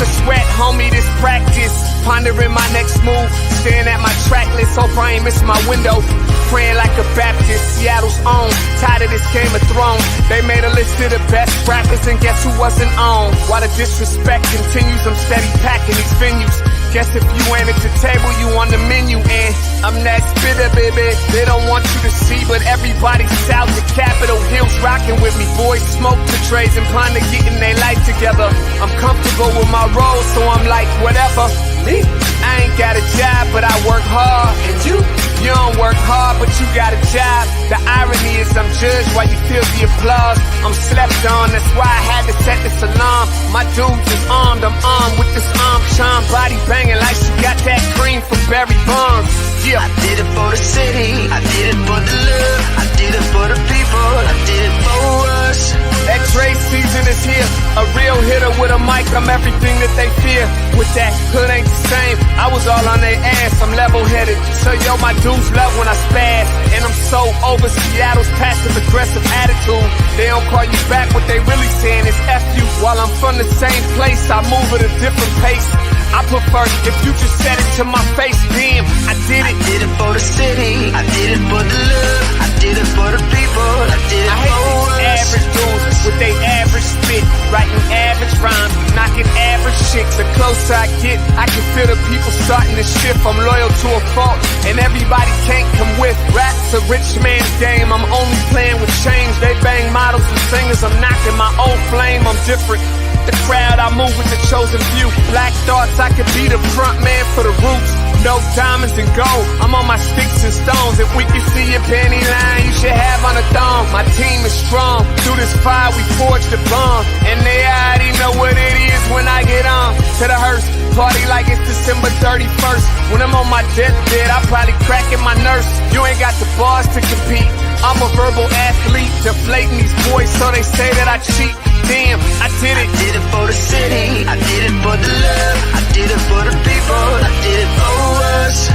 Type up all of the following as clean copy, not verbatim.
a sweat, homie, this practice. Pondering my next move, staring at my track list. Hope I ain't missing my window. Praying like a Baptist, Seattle's own. Tired of this Game of Thrones. They made a list of the best rappers, and guess who wasn't on? While the disrespect continues, I'm steady packing these venues. Guess if you ain't at the table, you on the menu. And I'm that spitter, baby. They don't want you to see, but everybody south of Capitol Hill's rocking with me. Boys smoke the trays and plan to getting their life together. I'm comfortable with my role, so I'm like, whatever. Me, I ain't got a job, but I work hard. And you don't work hard, but you got a job. The irony is I'm judged while you feel the applause. I'm slept on, that's why I had to set this alarm. My dudes is armed, I'm armed with this arm charm. Body banging like she got that cream from Barry Bonds. Yeah. I did it for the city, I did it for the love, I did it for the people, I did it for us. X-ray season is here, a real hitter with a mic, I'm everything that they fear. With that, hood ain't the same, I was all on their ass, I'm level-headed. So yo, my dudes love when I spaz, and I'm so over Seattle's passive-aggressive attitude. They don't call you back, what they really saying is F you. While I'm from the same place, I move at a different pace. I prefer if you just said it to my face, damn, I did it. I did it for the city, I did it for the love, I did it for the people, I did it for us. Average dudes with they average spit, writing average rhymes, knocking average chicks. The closer I get, I can feel the people starting to shift. I'm loyal to a fault, and everybody can't come with. Rap's a rich man's game, I'm only playing with change. They bang models and singers, I'm knocking my own flame, I'm different. The crowd, I move with the chosen few. Black thoughts, I could be the front man for the roots. No diamonds and gold, I'm on my sticks and stones. If we can see your penny line, you should have on a thong. My team is strong, through this fire we forged a bond. And they already know what it is when I get on. To the hearse, party like it's December 31st. When I'm on my deathbed, I probably cracking my nurse. You ain't got the bars to compete, I'm a verbal athlete. Deflating these boys so they say that I cheat. Damn, I did it. I did it for the city, I did it for the love, I did it for the people, I did it for us.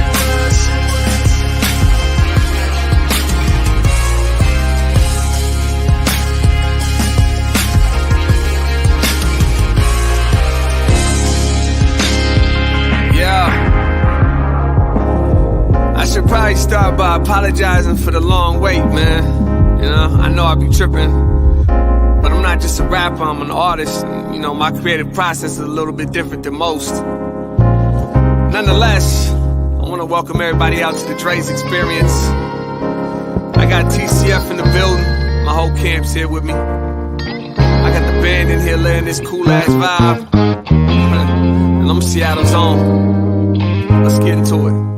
Yeah. I should probably start by apologizing for the long wait, man. You know, I know I be tripping. But I'm not just a rapper, I'm an artist. And, you know, my creative process is a little bit different than most. Nonetheless, I want to welcome everybody out to the Dre's Experience. I got TCF in the building, my whole camp's here with me. I got the band in here laying this cool-ass vibe. And I'm Seattle's own. Let's get into it.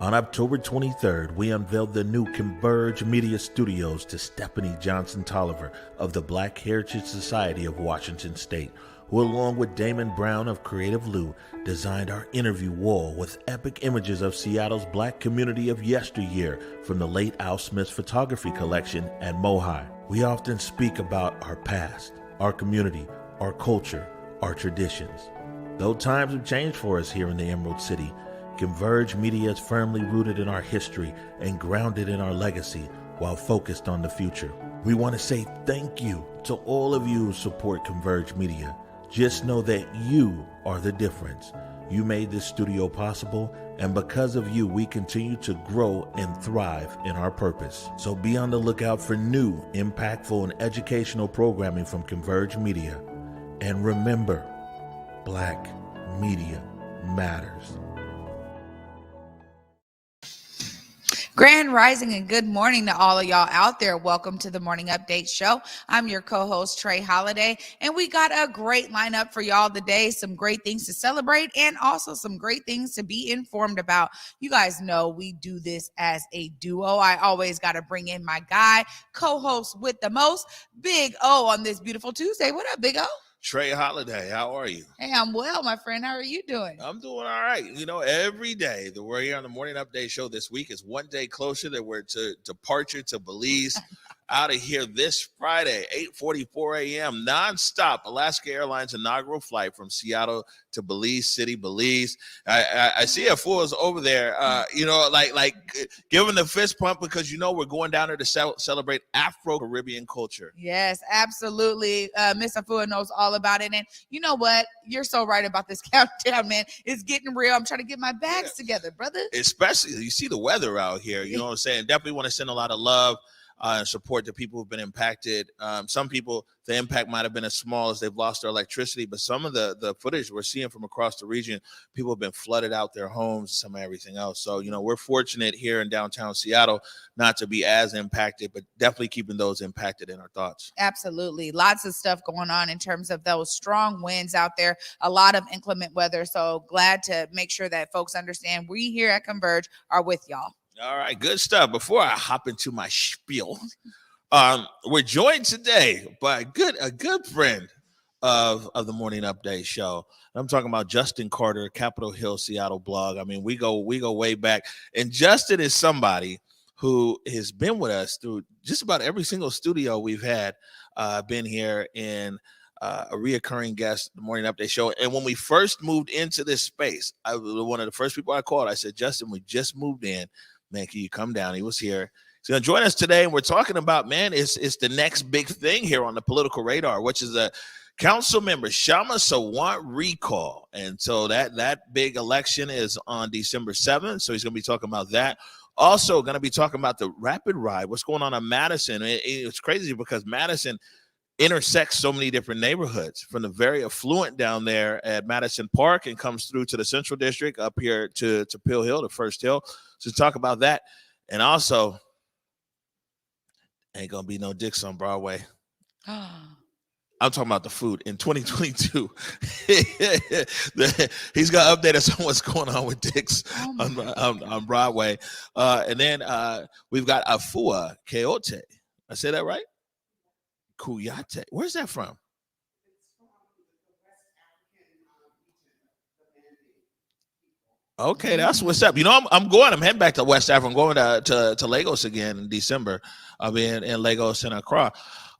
On October 23rd, we unveiled the new Converge Media Studios to Stephanie Johnson Tolliver of the Black Heritage Society of Washington State, who along with Damon Brown of Creative Lou, designed our interview wall with epic images of Seattle's black community of yesteryear from the late Al Smith's photography collection at Mohi. We often speak about our past, our community, our culture, our traditions. Though times have changed for us here in the Emerald City, Converge Media is firmly rooted in our history and grounded in our legacy while focused on the future. We want to say thank you to all of you who support Converge Media. Just know that you are the difference. You made this studio possible, and because of you, we continue to grow and thrive in our purpose. So be on the lookout for new, impactful, and educational programming from Converge Media. And remember, Black media matters. Grand Rising and good morning to all of y'all out there. Welcome to the Morning Update Show. I'm your co-host, Trey Holiday, and we got a great lineup for y'all today. Some great things to celebrate and also some great things to be informed about. You guys know we do this as a duo. I always got to bring in my guy, co-host with the most, Big O, on this beautiful Tuesday. What up, Big O? Trey Holiday, how are you? Hey, I'm well, my friend. How are you doing? I'm doing all right. You know, every day that we're here on the Morning Update Show this week is one day closer that we're to departure to Belize. out of here this Friday, 8:44 a.m., nonstop. Alaska Airlines inaugural flight from Seattle to Belize City, Belize. I see Afua's over there, like giving the fist pump because, we're going down there to celebrate Afro-Caribbean culture. Yes, absolutely. Miss Afua knows all about it. And you know what? You're so right about this countdown, man. It's getting real. I'm trying to get my bags together, brother. Especially, you see the weather out here. You know what I'm saying? Definitely want to send a lot of love and support to people who've been impacted. Some people, the impact might have been as small as they've lost their electricity, but some of the footage we're seeing from across the region, people have been flooded out their homes, some of everything else. So, we're fortunate here in downtown Seattle not to be as impacted, but definitely keeping those impacted in our thoughts. Absolutely. Lots of stuff going on in terms of those strong winds out there, a lot of inclement weather. So glad to make sure that folks understand we here at Converge are with y'all. All right, good stuff. Before I hop into my spiel, we're joined today by a good friend of the Morning Update show. I'm talking about Justin Carter, Capitol Hill, Seattle blog. I mean, we go way back. And Justin is somebody who has been with us through just about every single studio we've had, been here in a reoccurring guest, the Morning Update show. And when we first moved into this space, I was one of the first people I called. I said, Justin, we just moved in. Man, can you come down? He was here. He's going to join us today. And we're talking about, man, it's the next big thing here on the political radar, which is a council member, Shama Sawant Recall. And so that big election is on December 7th. So he's going to be talking about that. Also going to be talking about the rapid ride. What's going on in Madison? It's crazy because Madison intersects so many different neighborhoods, from the very affluent down there at Madison Park and comes through to the Central District up here to Pill Hill, the First Hill. So talk about that. And also, ain't going to be no dicks on Broadway. I'm talking about the food in 2022. He's going to update us on what's going on with dicks on Broadway. And then we've got Afua, Kouyate. I say that right? Kouyate. Where's that from? Okay, that's what's up. I'm heading back to West Africa. I'm going to Lagos again in December. I'll be in Lagos and Accra.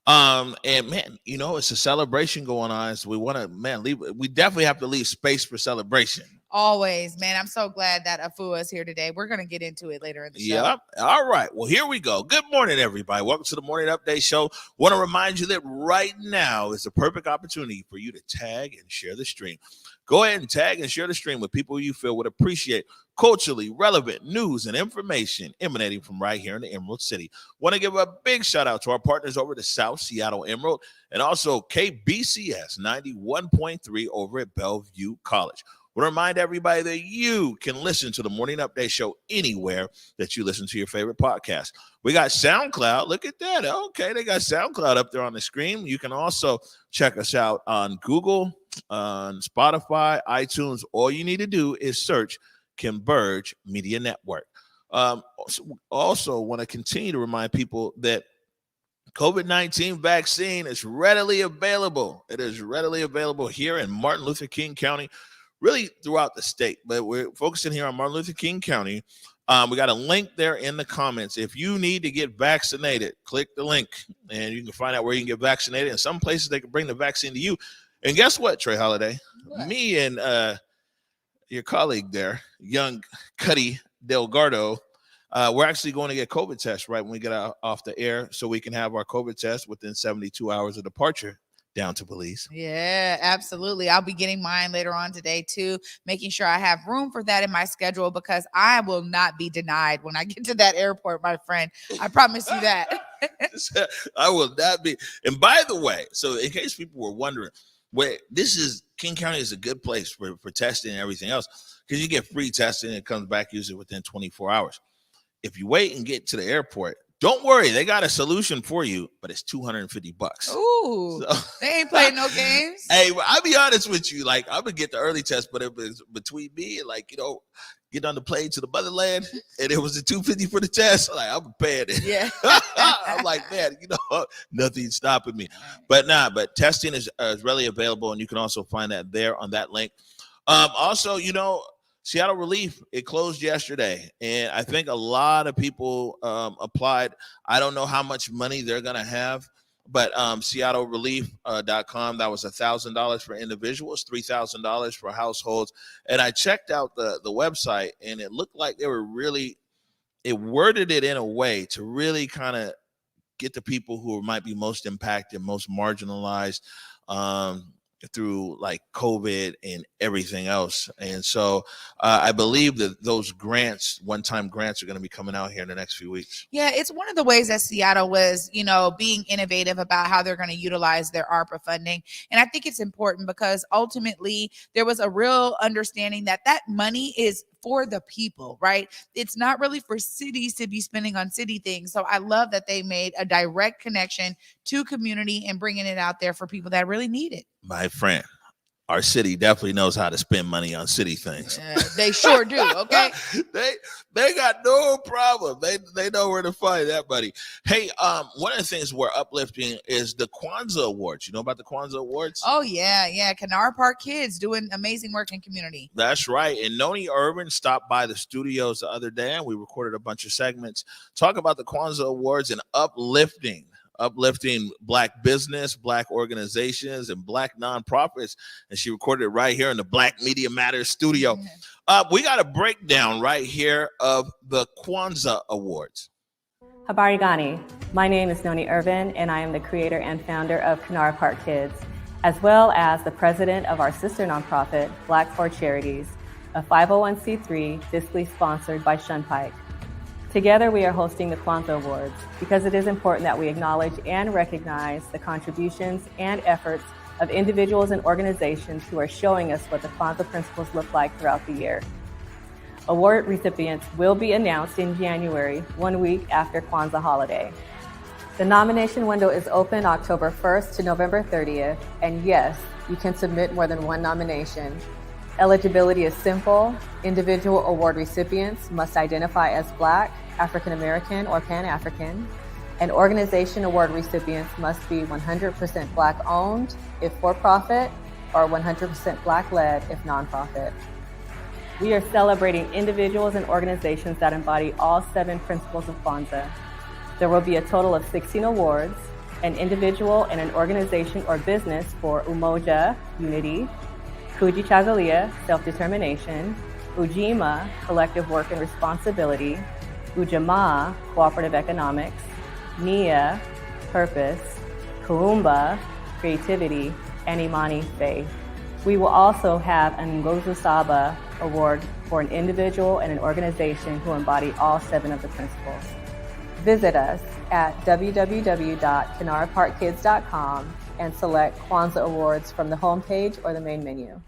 And man, it's a celebration going on. So we want to, we definitely have to leave space for celebration. Always, man. I'm so glad that Afua is here today. We're going to get into it later in the show. Yep. All right. Well, here we go. Good morning, everybody. Welcome to the Morning Update show. Want to remind you that right now is the perfect opportunity for you to tag and share the stream. Go ahead and tag and share the stream with people you feel would appreciate culturally relevant news and information emanating from right here in the Emerald City. Want to give a big shout out to our partners over to South Seattle Emerald and also KBCS 91.3 over at Bellevue College. Want to remind everybody that you can listen to the Morning Update show anywhere that you listen to your favorite podcast. We got SoundCloud. Look at that. Okay, they got SoundCloud up there on the screen. You can also check us out on Google, on Spotify, iTunes. All you need to do is search Converge Media Network. Also want to continue to remind people that COVID-19 vaccine is readily available. It is readily available here in Martin Luther King County, really throughout the state, but we're focusing here on Martin Luther King County. We got a link there in the comments. If you need to get vaccinated, click the link and you can find out where you can get vaccinated. In some places, they can bring the vaccine to you. And guess what, Trey Holiday? What? Me and your colleague there, young Cuddy Delgado, we're actually going to get COVID tests right when we get off the air so we can have our COVID test within 72 hours of departure down to Belize. Yeah, absolutely. I'll be getting mine later on today too, making sure I have room for that in my schedule because I will not be denied when I get to that airport, my friend. I promise you that. I will not be. And by the way, so in case people were wondering, King County is a good place for testing and everything else because you get free testing and it comes back usually within 24 hours. If you wait and get to the airport, don't worry, they got a solution for you, but it's $250. Ooh, so, they ain't playing no games. Hey, I'll be honest with you. Like, I'm gonna get the early test, but it was between me and get on the plane to the motherland, and it was the $250 for the test. I'm paying it. Yeah, I'm like, man, nothing's stopping me. But testing is really available, and you can also find that there on that link. Also, Seattle Relief, it closed yesterday, and I think a lot of people applied. I don't know how much money they're going to have, but SeattleRelief.com, that was $1,000 for individuals, $3,000 for households. And I checked out the website, and it looked like they were it worded it in a way to really kind of get the people who might be most impacted, most marginalized, through like COVID and everything else. And so I believe that those grants, one-time grants, are going to be coming out here in the next few weeks. Yeah, it's one of the ways that Seattle was, being innovative about how they're going to utilize their ARPA funding. And I think it's important because ultimately there was a real understanding that money is for the people, right? It's not really for cities to be spending on city things. So I love that they made a direct connection to community and bringing it out there for people that really need it. My friend, our city definitely knows how to spend money on city things. They sure do. Okay. They got no problem. They know where to find that money. Hey, one of the things we're uplifting is the Kwanzaa Awards. You know about the Kwanzaa Awards? Oh yeah. Canara Park Kids doing amazing work in community. That's right. And Noni Urban stopped by the studios the other day, and we recorded a bunch of segments talking about the Kwanzaa Awards and uplifting Black business, Black organizations, and Black nonprofits. And she recorded it right here in the Black Media Matters studio. We got a breakdown right here of the Kwanzaa Awards. Habari Gani. My name is Noni Irvin, and I am the creator and founder of Canara Park Kids, as well as the president of our sister nonprofit, Black for Charities, a 501c3 fiscally sponsored by Shunpike. Together, we are hosting the Kwanzaa Awards because it is important that we acknowledge and recognize the contributions and efforts of individuals and organizations who are showing us what the Kwanzaa principles look like throughout the year. Award recipients will be announced in January, 1 week after Kwanzaa holiday. The nomination window is open October 1st to November 30th, and yes, you can submit more than one nomination. Eligibility is simple. Individual award recipients must identify as Black, African American, or Pan-African. And organization award recipients must be 100% Black owned if for-profit, or 100% Black led if nonprofit. We are celebrating individuals and organizations that embody all 7 principles of Kwanzaa. There will be a total of 16 awards, an individual and an organization or business for Umoja, unity, Kujichagulia, self-determination, Ujima, collective work and responsibility, Ujamaa, cooperative economics, Nia, purpose, Kuumba, creativity, and Imani, faith. We will also have an Ngozi Saba award for an individual and an organization who embody all 7 of the principles. Visit us at www.canaraparkkids.com and select Kwanzaa Awards from the homepage or the main menu.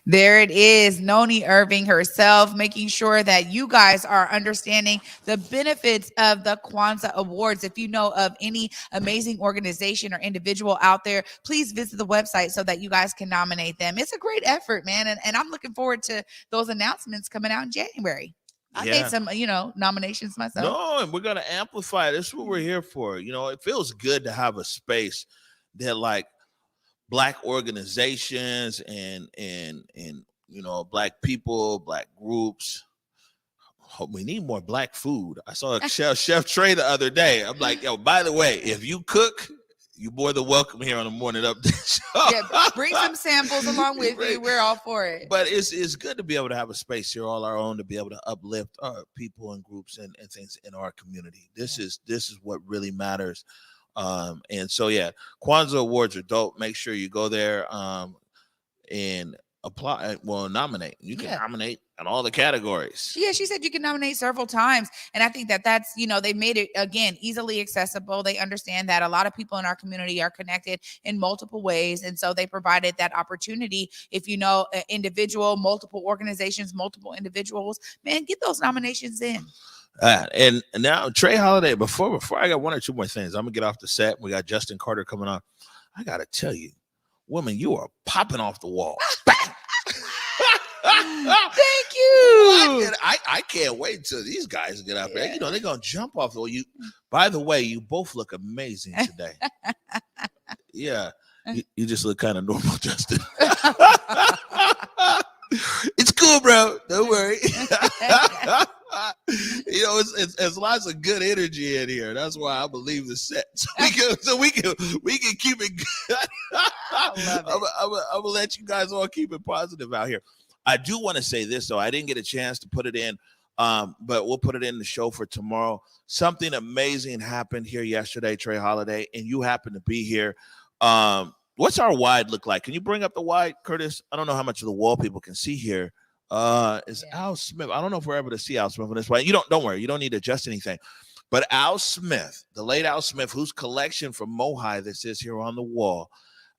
There it is, Noni Irving herself, making sure that you guys are understanding the benefits of the Kwanzaa Awards. If you know of any amazing organization or individual out there, please visit the website so that you guys can nominate them. It's a great effort, man. And I'm looking forward to those announcements coming out in January. I made some, nominations myself. No, and we're going to amplify it. This is what we're here for. It feels good to have a space that like Black organizations and Black people, Black groups. We need more Black food. I saw a Chef Trey the other day. I'm like, yo, by the way, if you cook, you're more than welcome here on the Morning Update Show. Yeah, bring some samples along with you. We're all for it. But it's good to be able to have a space here all our own to be able to uplift our people and groups and things in our community. This is what really matters. And so Kwanzaa Awards are dope. Make sure you go there and apply. Well, nominate. You can nominate in all the categories. Yeah, she said you can nominate several times. And I think that's, they made it, again, easily accessible. They understand that a lot of people in our community are connected in multiple ways. And so they provided that opportunity. If you know an individual, multiple organizations, multiple individuals, man, get those nominations in. And now Trey Holiday, before I got 1 or 2 more things, I'm gonna get off the set. We got Justin Carter coming on. I gotta tell you, woman, you are popping off the wall. Thank you. I can't wait until these guys get out there. They're gonna jump off the wall. By the way, you both look amazing today. Yeah. You just look kind of normal, Justin. cool, bro. Don't worry. You know, it's lots of good energy in here. That's why I believe the set. So we can keep it good. I love it. I'm gonna let you guys all keep it positive out here. I do want to say this though. I didn't get a chance to put it in, but we'll put it in the show for tomorrow. Something amazing happened here yesterday, Trey Holiday, and you happen to be here. What's our wide look like? Can you bring up the wide, Curtis? I don't know how much of the wall people can see here. Is Al Smith? I don't know if we're able to see Al Smith on this way. Don't worry, you don't need to adjust anything. But Al Smith, the late Al Smith, whose collection from Mohi this is here on the wall,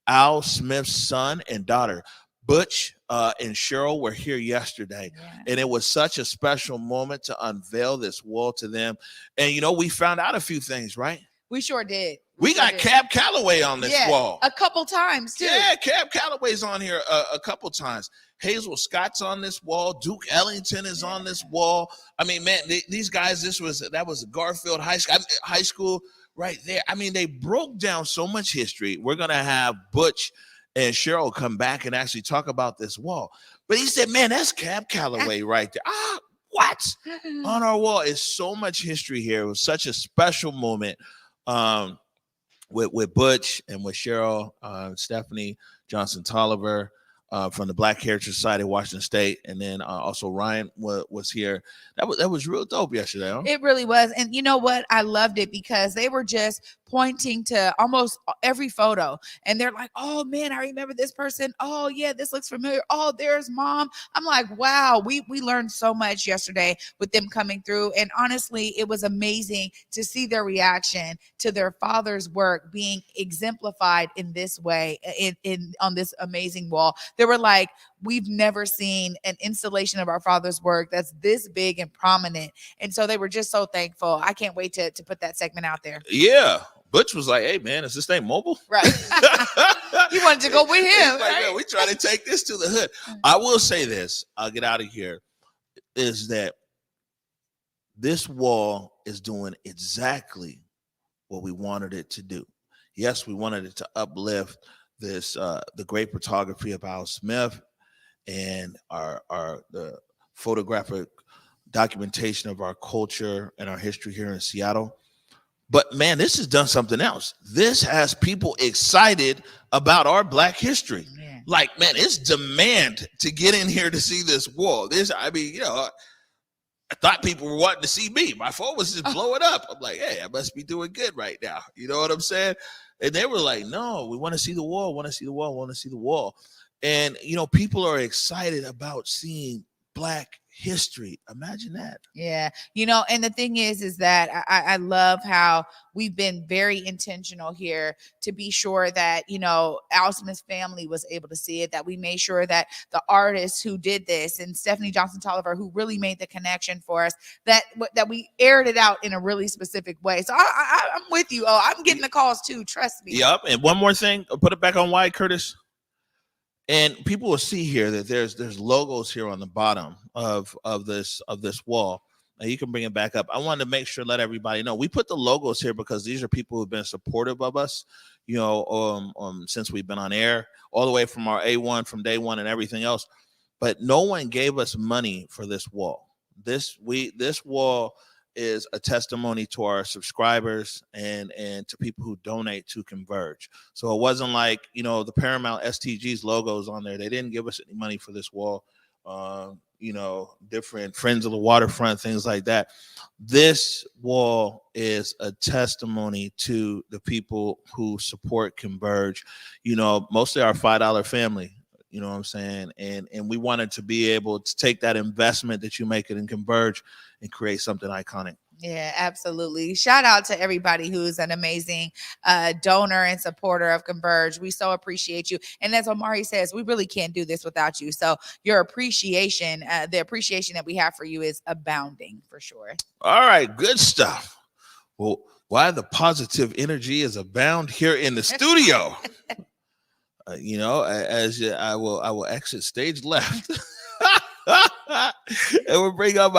Al Smith's son and daughter, Butch and Cheryl, were here yesterday. And it was such a special moment to unveil this wall to them. And, you know, we found out a few things, right? We sure did. We got Cab Calloway on this wall. A couple times, too. Yeah, Cab Calloway's on here a couple times. Hazel Scott's on this wall. Duke Ellington is on this wall. I mean, man, these guys, that was Garfield High School right there. I mean, they broke down so much history. We're going to have Butch and Cheryl come back and actually talk about this wall. But he said, man, that's Cab Calloway right there. What? On our wall is so much history here. It was such a special moment. With Butch and with Cheryl, Stephanie Johnson Tolliver from the Black Heritage Society of Washington State, and then also Ryan was here. That was real dope yesterday. Huh? It really was. And you know what? I loved it because they were just pointing to almost every photo. And they're like, oh, man, I remember this person. Oh, yeah, this looks familiar. Oh, there's mom. I'm like, wow, we learned so much yesterday with them coming through. And honestly, it was amazing to see their reaction to their father's work being exemplified in this way on this amazing wall. They were like, we've never seen an installation of our father's work that's this big and prominent. And so they were just so thankful. I can't wait to put that segment out there. Yeah. Butch was like, hey, man, is this thing mobile? Right. He wanted to go with him. Like, yeah, we trying to take this to the hood. I will say this. I'll get out of here. Is that this wall is doing exactly what we wanted it to do. Yes, we wanted it to uplift this the great photography of Al Smith and the photographic documentation of our culture and our history here in Seattle. But man, this has done something else. This has people excited about our Black history. Yeah. Like, man, it's demand to get in here to see this wall. I thought people were wanting to see me. My phone was just blowing up. I'm like, hey, I must be doing good right now. You know what I'm saying? And they were like, no, we want to see the wall, want to see the wall, want to see the wall. And, you know, people are excited about seeing Black history. Imagine that. Yeah. You know, and the thing is that I love how we've been very intentional here to be sure that, you know, Al Smith's family was able to see it, that we made sure that the artists who did this and Stephanie Johnson Tolliver, who really made the connection for us, that we aired it out in a really specific way. So I'm with you. Oh, I'm getting the calls too. Trust me. Yep. And one more thing, I'll put it back on wide, Curtis. And people will see here that there's logos here on the bottom of this wall. And you can bring it back up. I wanted to make sure, let everybody know we put the logos here because these are people who've been supportive of us, you know, since we've been on air, all the way from our A1, from day one and everything else. But no one gave us money for this wall. This wall is a testimony to our subscribers and to people who donate to Converge. So it wasn't like, you know, the Paramount STG's logos on there. They didn't give us any money for this wall. You know, different Friends of the Waterfront, things like that. This wall is a testimony to the people who support Converge, you know, mostly our $5 family. You know what I'm saying? And we wanted to be able to take that investment that you make it in Converge and create something iconic. Yeah, absolutely. Shout out to everybody who's an amazing donor and supporter of Converge. We so appreciate you. And as Omari says, we really can't do this without you. So your appreciation, the appreciation that we have for you is abounding for sure. All right, good stuff. Well, why the positive energy is abound here in the studio. You know, I will exit stage left. And we'll bring up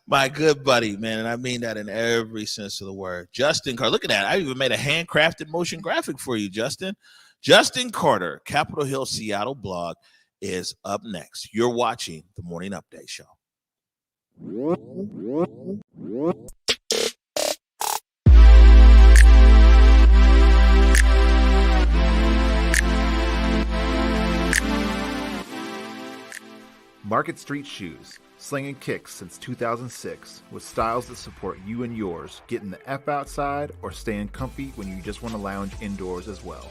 my good buddy, man. And I mean that in every sense of the word. Justin Carter. Look at that. I even made a handcrafted motion graphic for you, Justin. Justin Carter, Capitol Hill, Seattle blog, is up next. You're watching the Morning Update Show. Market Street Shoes, slinging kicks since 2006, with styles that support you and yours, getting the F outside or staying comfy when you just want to lounge indoors as well.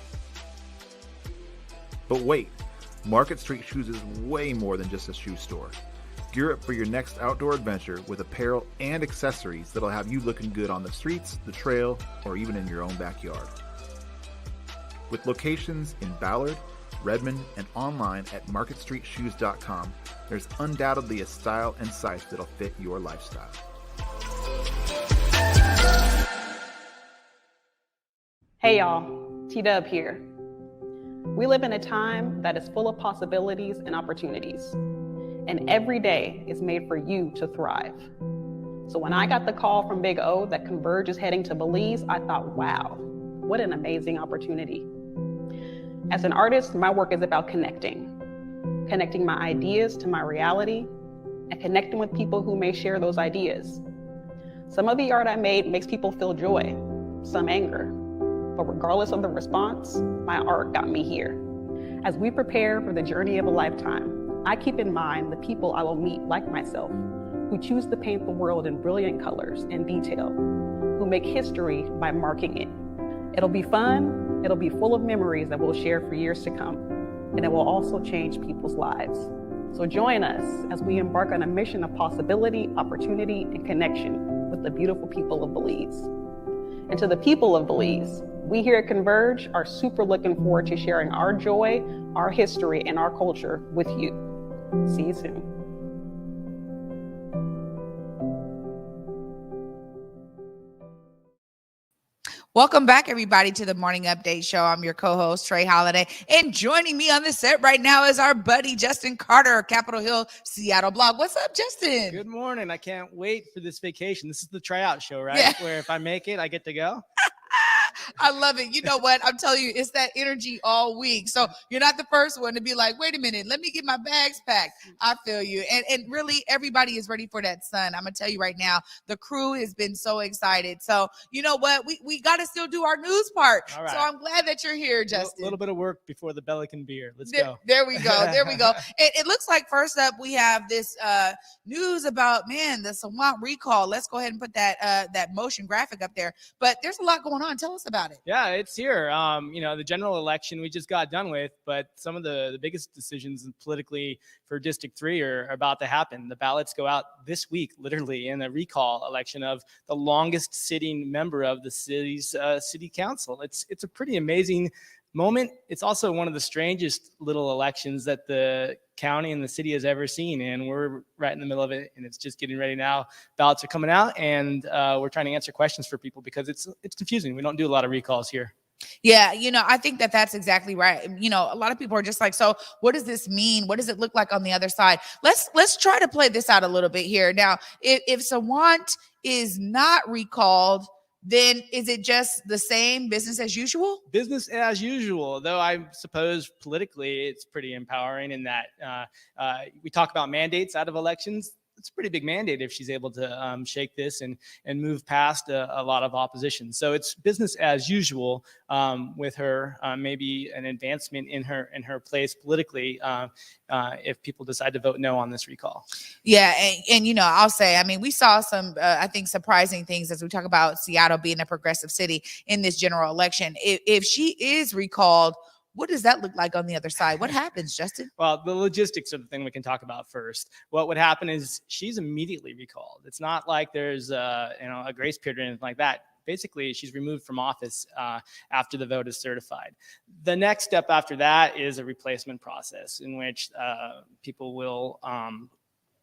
But wait, Market Street Shoes is way more than just a shoe store. Gear up for your next outdoor adventure with apparel and accessories that'll have you looking good on the streets, the trail, or even in your own backyard. With locations in Ballard, Redmond, and online at marketstreetshoes.com, there's undoubtedly a style and size that'll fit your lifestyle. Hey y'all, T-Dub here. We live in a time that is full of possibilities and opportunities, and every day is made for you to thrive. So when I got the call from Big O that Converge is heading to Belize, I thought, wow, what an amazing opportunity. As an artist, my work is about connecting my ideas to my reality, and connecting with people who may share those ideas. Some of the art I made makes people feel joy, some anger, but regardless of the response, my art got me here. As we prepare for the journey of a lifetime, I keep in mind the people I will meet like myself, who choose to paint the world in brilliant colors and detail, who make history by marking it. It'll be fun, it'll be full of memories that we'll share for years to come, and it will also change people's lives. So join us as we embark on a mission of possibility, opportunity, and connection with the beautiful people of Belize. And to the people of Belize, we here at Converge are super looking forward to sharing our joy, our history, and our culture with you. See you soon. Welcome back, everybody, to the Morning Update Show. I'm your co-host, Trey Holiday, and joining me on the set right now is our buddy, Justin Carter, Capitol Hill, Seattle blog. What's up, Justin? Good morning. I can't wait for this vacation. This is the tryout show, right? Yeah. Where if I make it, I get to go. I love it. You know what? I'm telling you, it's that energy all week. So you're not the first one to be like, wait a minute, let me get my bags packed. I feel you. And really, everybody is ready for that sun. I'm going to tell you right now, the crew has been so excited. So you know what? We got to still do our news part. All right. So I'm glad that you're here, Justin. A little bit of work before the Bellican beer. Let's go. There we go. There we go. It looks like first up, we have this news about, the Sawant Recall. Let's go ahead and put that motion graphic up there. But there's a lot going on. Tell us about it. Yeah, it's here. The general election we just got done with, but some of the biggest decisions politically for District 3 are about to happen. The ballots go out this week, literally, in a recall election of the longest sitting member of the city's city council. It's a pretty amazing moment. It's also one of the strangest little elections that the county and the city has ever seen, and we're right in the middle of it, and it's just getting ready now. Ballots are coming out, and we're trying to answer questions for people because it's confusing. We don't do a lot of recalls here. Yeah, I think that's exactly right. A lot of people are just like, so what does this mean? What does it look like on the other side? Let's try to play this out a little bit here. Now, if Sawant is not recalled, then is it just the same business as usual? Business as usual, though I suppose politically it's pretty empowering in that we talk about mandates out of elections. It's a pretty big mandate if she's able to shake this and move past a lot of opposition. So it's business as usual with her, maybe an advancement in her place politically if people decide to vote no on this recall. Yeah, and I'll say, we saw some, I think, surprising things as we talk about Seattle being a progressive city in this general election. If she is recalled, what does that look like on the other side? What happens, Justin? Well, the logistics are the thing we can talk about first. What would happen is she's immediately recalled. It's not like there's a grace period or anything like that. Basically, she's removed from office after the vote is certified. The next step after that is a replacement process in which people will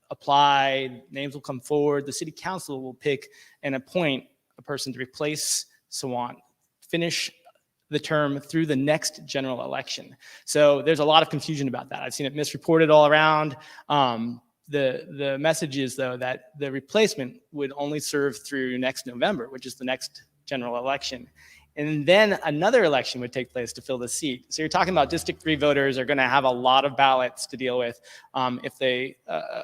apply, names will come forward. The city council will pick and appoint a person to replace Sawant, finish the term through the next general election. So there's a lot of confusion about that. I've seen it misreported all around. The message is, though, that the replacement would only serve through next November, which is the next general election. And then another election would take place to fill the seat. So you're talking about District 3 voters are going to have a lot of ballots to deal with if they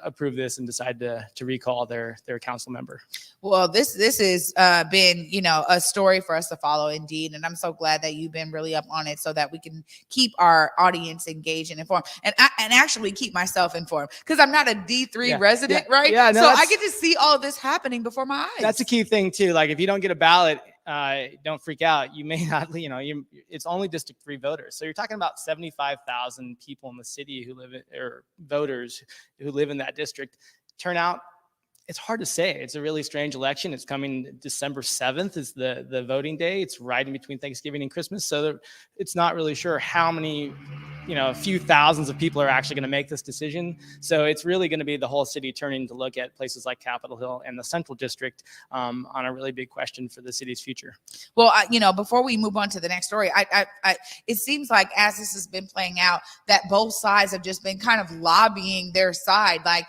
approve this and decide to recall their council member. Well, this has been, a story for us to follow indeed. And I'm so glad that you've been really up on it so that we can keep our audience engaged and informed and actually keep myself informed, because I'm not a D3 resident, right? Yeah, no, so I get to see all of this happening before my eyes. That's a key thing too. Like if you don't get a ballot, don't freak out. You may not, it's only District 3 voters. So you're talking about 75,000 people in the city who live or voters who live in that district. Turnout, it's hard to say. It's a really strange election. It's coming December 7th is the voting day. It's right in between Thanksgiving and Christmas. So it's not really sure how many, a few thousands of people are actually going to make this decision. So it's really going to be the whole city turning to look at places like Capitol Hill and the Central District on a really big question for the city's future. Well, before we move on to the next story, it seems like as this has been playing out, that both sides have just been kind of lobbying their side, like,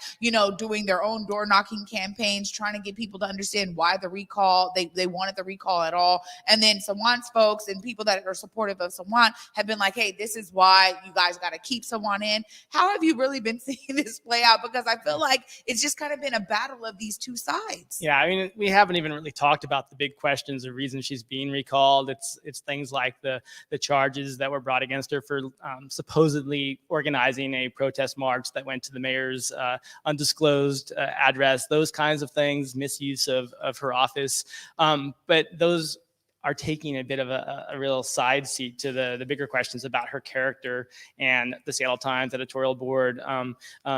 doing their own door knocking campaigns, trying to get people to understand why the recall, they wanted the recall at all. And then Sawant's folks and people that are supportive of Sawant have been like, hey, this is why you guys got to keep Sawant in. How have you really been seeing this play out? Because I feel like it's just kind of been a battle of these two sides. Yeah, I mean, we haven't even really talked about the big questions or reasons she's being recalled. It's things like the charges that were brought against her for supposedly organizing a protest march that went to the mayor's undisclosed address, those kinds of things, misuse of her office. But those are taking a bit of a real side seat to the bigger questions about her character. And the Seattle Times editorial board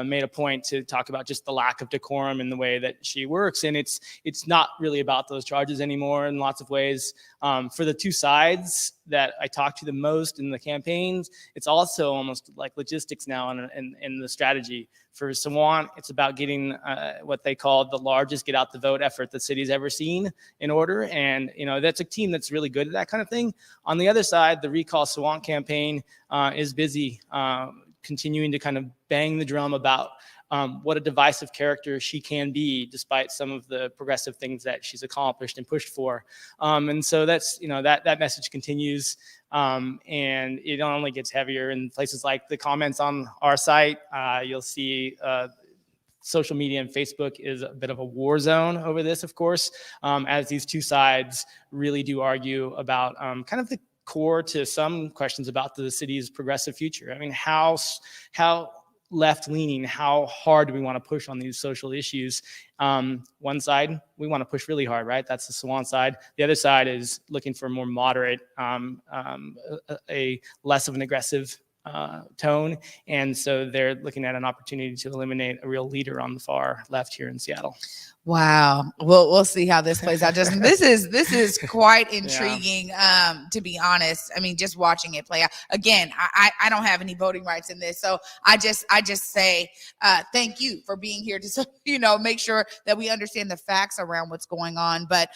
made a point to talk about just the lack of decorum in the way that she works. And it's not really about those charges anymore in lots of ways. For the two sides that I talked to the most in the campaigns, it's also almost like logistics now in the strategy. For Sawant, it's about getting what they call the largest get out the vote effort the city's ever seen in order. And, that's a team that's really good at that kind of thing. On the other side, the Recall Sawant campaign is busy continuing to kind of bang the drum about what a divisive character she can be, despite some of the progressive things that she's accomplished and pushed for. And so that's, that message continues. And it only gets heavier in places like the comments on our site. You'll see social media and Facebook is a bit of a war zone over this, of course, as these two sides really do argue about kind of the core to some questions about the city's progressive future. I mean, how left-leaning, how hard do we want to push on these social issues? One side, we want to push really hard, right? That's the Sawant side. The other side is looking for a more moderate, a less of an aggressive tone. And so they're looking at an opportunity to eliminate a real leader on the far left here in Seattle. Wow. We'll see how this plays out. This is quite intriguing, to be honest. I mean, just watching it play out. Again, I don't have any voting rights in this. So I just say thank you for being here to, make sure that we understand the facts around what's going on. But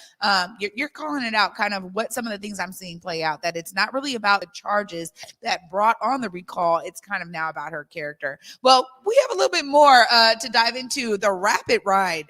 you're calling it out, kind of what some of the things I'm seeing play out, that it's not really about the charges that brought on the recall. It's kind of now about her character. Well, we have a little bit more to dive into. The Rapid Ride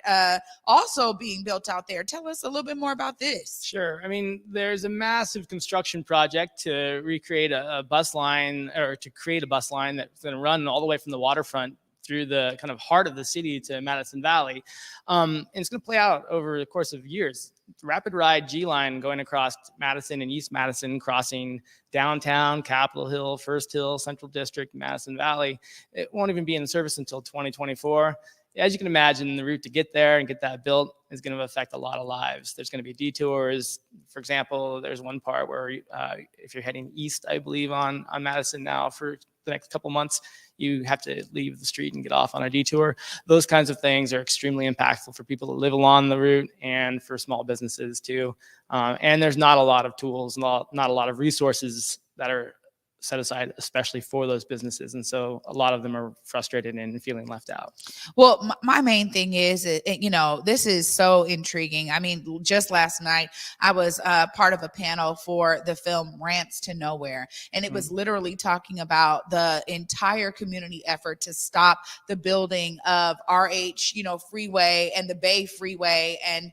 also being built out there. Tell us a little bit more about this. Sure. I mean, there's a massive construction project to recreate a bus line, or to create a bus line that's going to run all the way from the waterfront through the kind of heart of the city to Madison Valley. And it's going to play out over the course of years. Rapid Ride G line going across Madison and East Madison, crossing downtown, Capitol Hill, First Hill, Central District, Madison Valley. It won't even be in service until 2024. As you can imagine, the route to get there and get that built is going to affect a lot of lives. There's going to be detours. For example, there's one part where if you're heading east, I believe, on Madison now for the next couple months, you have to leave the street and get off on a detour. Those kinds of things are extremely impactful for people that live along the route and for small businesses too. And there's not a lot of tools, not a lot of resources that are set aside especially for those businesses. And so a lot of them are frustrated and feeling left out. Well, my main thing is, this is so intriguing. I mean, just last night, I was part of a panel for the film Ramps to Nowhere. And it was literally talking about the entire community effort to stop the building of RH, Freeway and the Bay Freeway and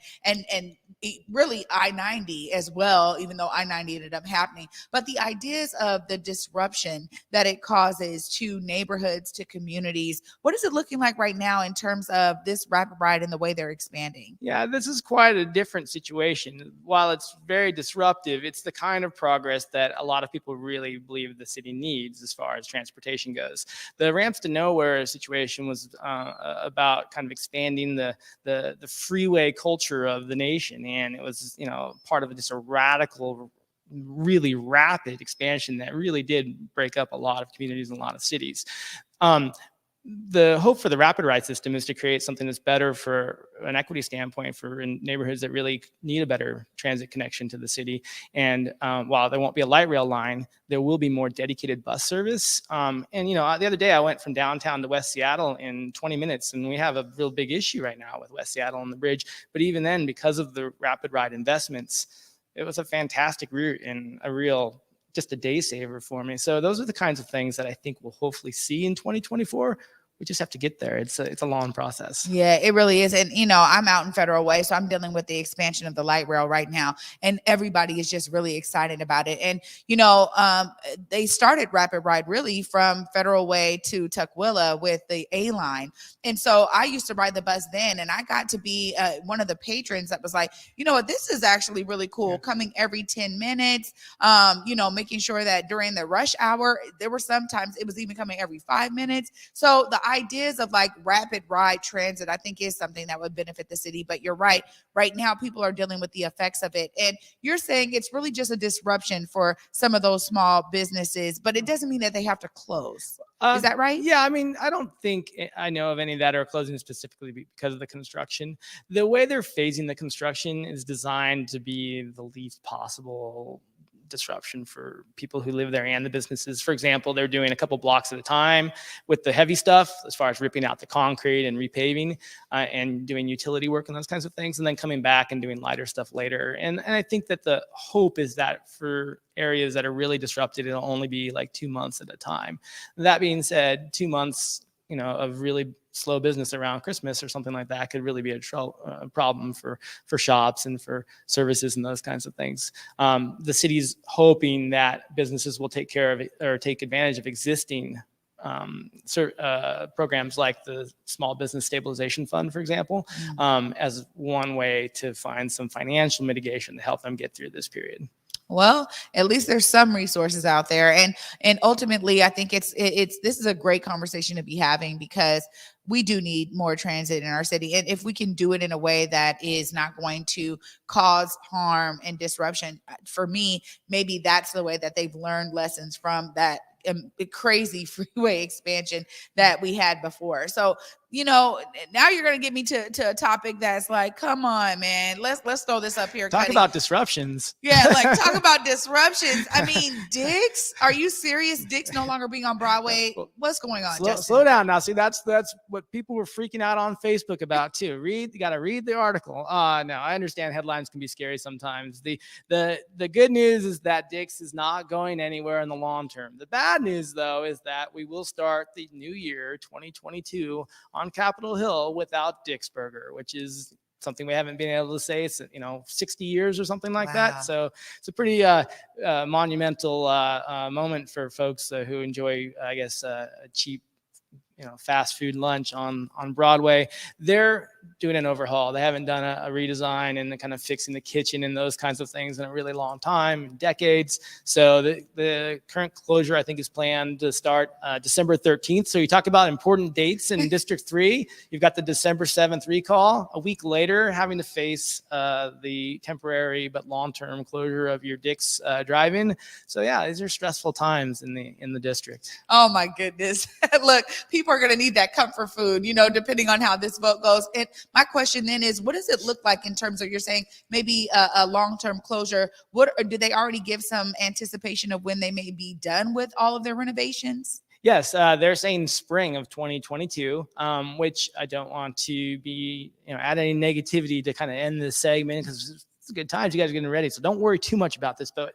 really I-90 as well, even though I-90 ended up happening. But the ideas of the disruption that it causes to neighborhoods, to communities, what is it looking like right now in terms of this rapid ride and the way they're expanding? Yeah, this is quite a different situation. While it's very disruptive, it's the kind of progress that a lot of people really believe the city needs as far as transportation goes. The Ramps to Nowhere situation was about kind of expanding the freeway culture of the nation. And it was, part of just a radical, really rapid expansion that really did break up a lot of communities and a lot of cities. The hope for the rapid ride system is to create something that's better for an equity standpoint for neighborhoods that really need a better transit connection to the city. And while there won't be a light rail line, there will be more dedicated bus service. The other day I went from downtown to West Seattle in 20 minutes, and we have a real big issue right now with West Seattle and the bridge. But even then, because of the rapid ride investments, it was a fantastic route and just a day saver for me. So those are the kinds of things that I think we'll hopefully see in 2024. We just have to get there. It's a long process. Yeah, it really is. And, I'm out in Federal Way, so I'm dealing with the expansion of the light rail right now. And everybody is just really excited about it. And, they started Rapid Ride really from Federal Way to Tukwila with the A line. And so I used to ride the bus then, and I got to be one of the patrons that was like, this is actually really cool. Coming every 10 minutes, making sure that during the rush hour, there were sometimes it was even coming every 5 minutes. So the ideas of like rapid ride transit, I think, is something that would benefit the city. But you're right. Right now, people are dealing with the effects of it. And you're saying it's really just a disruption for some of those small businesses, but it doesn't mean that they have to close. Is that right? Yeah, I mean, I don't think I know of any that are closing specifically because of the construction. The way they're phasing the construction is designed to be the least possible disruption for people who live there and the businesses. For example, they're doing a couple blocks at a time with the heavy stuff as far as ripping out the concrete and repaving and doing utility work and those kinds of things, and then coming back and doing lighter stuff later. And I think that the hope is that for areas that are really disrupted, it'll only be like 2 months at a time. That being said, 2 months of really slow business around Christmas or something like that could really be a problem for shops and for services and those kinds of things. The city's hoping that businesses will take care of it or take advantage of existing programs like the Small Business Stabilization Fund, for example, as one way to find some financial mitigation to help them get through this period. Well, at least there's some resources out there. And ultimately, I think this is a great conversation to be having because we do need more transit in our city. And if we can do it in a way that is not going to cause harm and disruption, for me, maybe that's the way that they've learned lessons from that crazy freeway expansion that we had before. So, now you're going to get me to a topic that's like, come on, man, let's throw this up here. Talk about disruptions. Yeah, like talk about disruptions. I mean, Dick's, are you serious? Dick's no longer being on Broadway. What's going on? Slow down now. See, that's what people were freaking out on Facebook about too. You got to read the article. No, I understand headlines can be scary sometimes. The good news is that Dick's is not going anywhere in the long term. The bad news, though, is that we will start the new year 2022 on Capitol Hill without Dick's Burger, which is something we haven't been able to say, 60 years or something like that. So it's a pretty monumental moment for folks who enjoy, I guess, a cheap, fast food lunch on Broadway. They're doing an overhaul. They haven't done a redesign and kind of fixing the kitchen and those kinds of things in a really long time, decades. So the current closure, I think, is planned to start December 13th. So you talk about important dates in District 3. You've got the December 7th recall. A week later, having to face the temporary but long-term closure of your Dick's drive-in. So yeah, these are stressful times in the district. Oh my goodness. Look, people people are going to need that comfort food, depending on how this vote goes. And my question then is, what does it look like in terms of, you're saying maybe a long-term closure? Do they already give some anticipation of when they may be done with all of their renovations? Yes, they're saying spring of 2022, which I don't want to be, add any negativity to kind of end this segment, because it's a good time. You guys are getting ready. So don't worry too much about this, but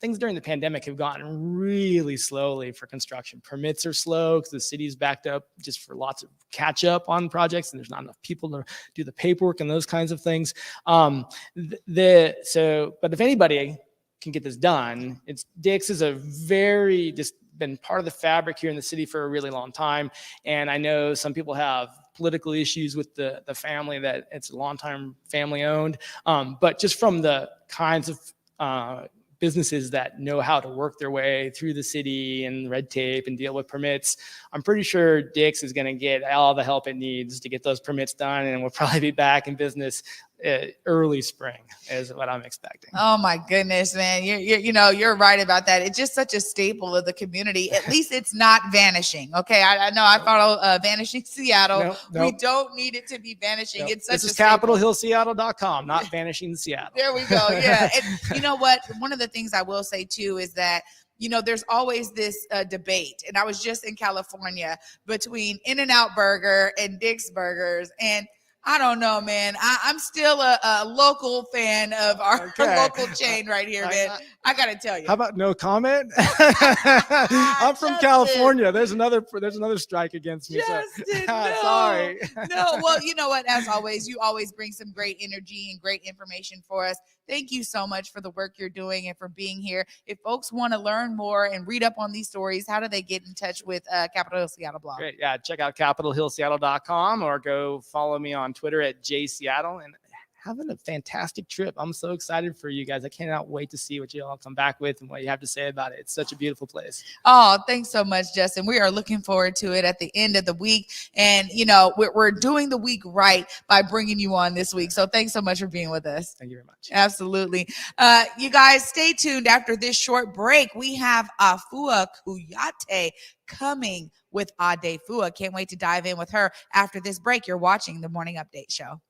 things during the pandemic have gotten really slowly for construction. Permits are slow because the city's backed up just for lots of catch up on projects, and there's not enough people to do the paperwork and those kinds of things. But if anybody can get this done, Dick's is just been part of the fabric here in the city for a really long time. And I know some people have political issues with the family, that it's a long-time family owned. But just from the kinds of businesses that know how to work their way through the city and red tape and deal with permits, I'm pretty sure Dick's is going to get all the help it needs to get those permits done, and we'll probably be back in business early spring is what I'm expecting. Oh my goodness, man. You're right about that. It's just such a staple of the community. At least it's not vanishing. Okay. I know I follow Vanishing Seattle. Nope. We don't need it to be vanishing. Nope. It's such this is staple. CapitolHillSeattle.com, not Vanishing Seattle. There we go. Yeah. And you know what? One of the things I will say too is that there's always this debate. And I was just in California between In-N-Out Burger and Dick's Burgers. And I don't know, man. I'm still a local fan of our local chain right here, man. I got to tell you. How about no comment? I'm from California. There's another strike against me. Justin, no. Sorry. No, well, you know what? As always, you always bring some great energy and great information for us. Thank you so much for the work you're doing and for being here. If folks want to learn more and read up on these stories, how do they get in touch with Capitol Hill Seattle blog? Great. Yeah, check out CapitolHillSeattle.com or go follow me on Twitter at JSeattle, and having a fantastic trip. I'm so excited for you guys. I cannot wait to see what you all come back with and what you have to say about it. It's such a beautiful place. Oh, thanks so much, Justin. We are looking forward to it at the end of the week. And, we're doing the week right by bringing you on this week. So thanks so much for being with us. Thank you very much. Absolutely. You guys stay tuned. After this short break, we have Afua Kouyate coming with ADEFUA. Can't wait to dive in with her after this break. You're watching the Morning Update Show.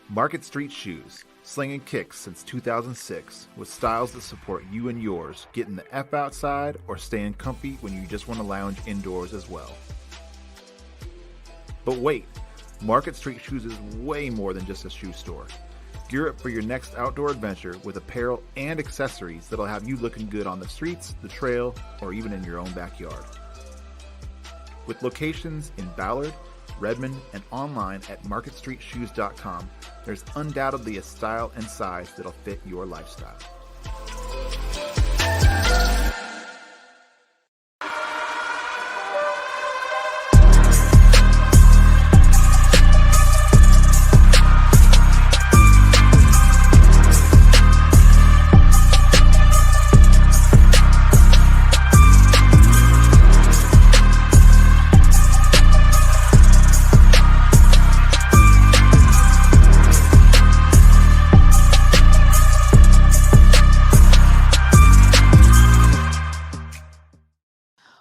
Market Street Shoes, slinging kicks since 2006, with styles that support you and yours, getting the F outside or staying comfy when you just want to lounge indoors as well. But wait, Market Street Shoes is way more than just a shoe store. Gear up for your next outdoor adventure with apparel and accessories that'll have you looking good on the streets, the trail, or even in your own backyard. With locations in Ballard, Redmond, and online at marketstreetshoes.com, there's undoubtedly a style and size that'll fit your lifestyle.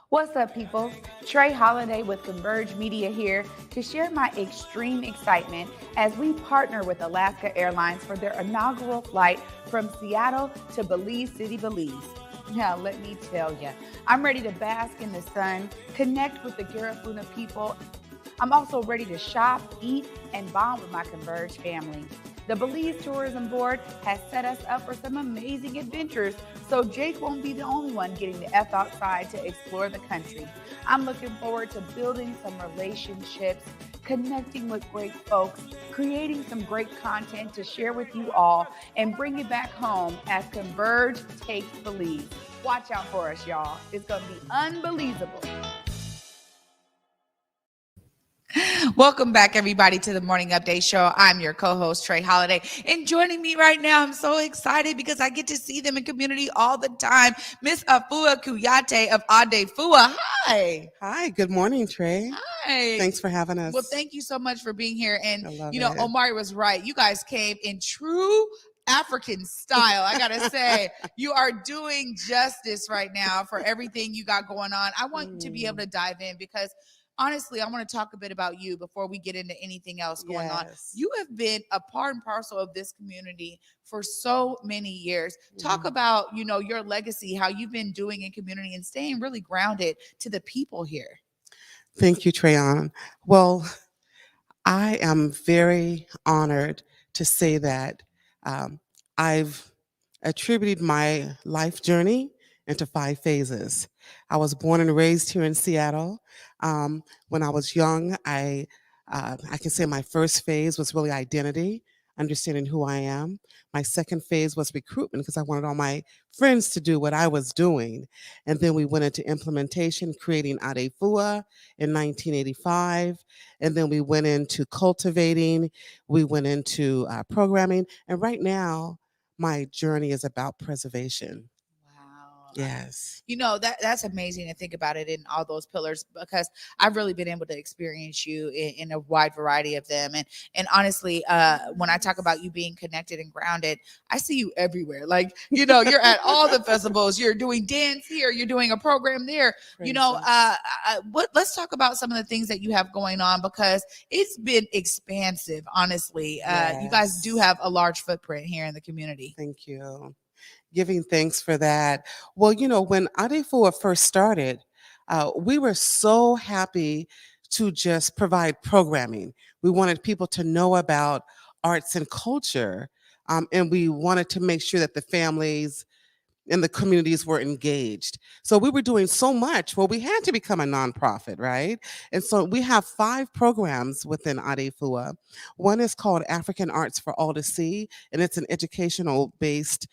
What's up, people? Trey Holiday with Converge Media here to share my extreme excitement as we partner with Alaska Airlines for their inaugural flight from Seattle to Belize City, Belize. Now, let me tell you, I'm ready to bask in the sun, connect with the Garifuna people. I'm also ready to shop, eat, and bond with my Converge family. The Belize Tourism Board has set us up for some amazing adventures, so Jake won't be the only one getting the F outside to explore the country. I'm looking forward to building some relationships, connecting with great folks, creating some great content to share with you all, and bring it back home as Converge takes Belize. Watch out for us, y'all. It's going to be unbelievable. Welcome back, everybody, to the Morning Update Show. I'm your co-host, Trey Holiday. And joining me right now, I'm so excited because I get to see them in community all the time. Miss Afua Kouyate of ADEFUA. Hi. Hi, good morning, Trey. Hi. Thanks for having us. Well, thank you so much for being here. And, I love you know, it. Omari was right. You guys came in true African style. I gotta say, you are doing justice right now for everything you got going on. I want to be able to dive in because honestly, I want to talk a bit about you before we get into anything else going on. You have been a part and parcel of this community for so many years. Talk about, you know, your legacy, how you've been doing in community and staying really grounded to the people here. Thank you, Treyon. Well, I am very honored to say that I've attributed my life journey into 5 phases. I was born and raised here in Seattle. When I was young, I can say my first phase was really identity, understanding who I am. My second phase was recruitment because I wanted all my friends to do what I was doing. And then we went into implementation, creating ADEFUA in 1985. And then we went into cultivating, we went into programming. And right now, my journey is about preservation. Yes. You know, that's amazing to think about it in all those pillars because I've really been able to experience you in a wide variety of them. And honestly, when I talk about you being connected and grounded, I see you everywhere. Like, you know, you're at all the festivals, you're doing dance here, you're doing a program there. You know, let's talk about some of the things that you have going on because it's been expansive, honestly. You guys do have a large footprint here in the community. Thank you. Giving thanks for that. Well, you know, when ADEFUA first started, we were so happy to just provide programming. We wanted people to know about arts and culture, and we wanted to make sure that the families and the communities were engaged. So we were doing so much. Well, we had to become a nonprofit, right? And so we have 5 programs within ADEFUA. One is called African Arts for All to See, and it's an educational-based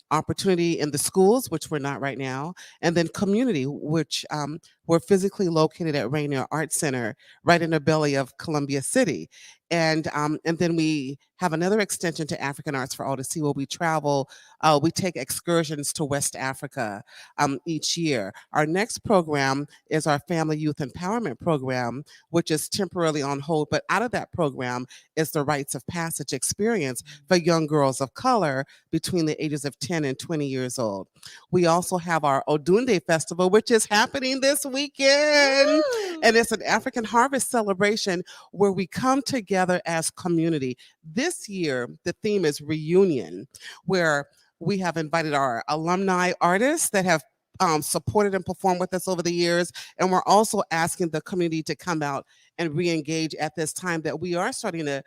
opportunity in the schools, which we're not right now, and then community, which we're physically located at Rainier Arts Center, right in the belly of Columbia City. And then we have another extension to African Arts for All to See where we travel. We take excursions to West Africa each year. Our next program is our Family Youth Empowerment Program, which is temporarily on hold. But out of that program is the Rites of Passage experience for young girls of color between the ages of 10 and 20 years old. We also have our Odunde Festival, which is happening this weekend. And it's an African harvest celebration where we come together as community. This year, the theme is reunion, where we have invited our alumni artists that have supported and performed with us over the years. And we're also asking the community to come out and re-engage at this time that we are starting to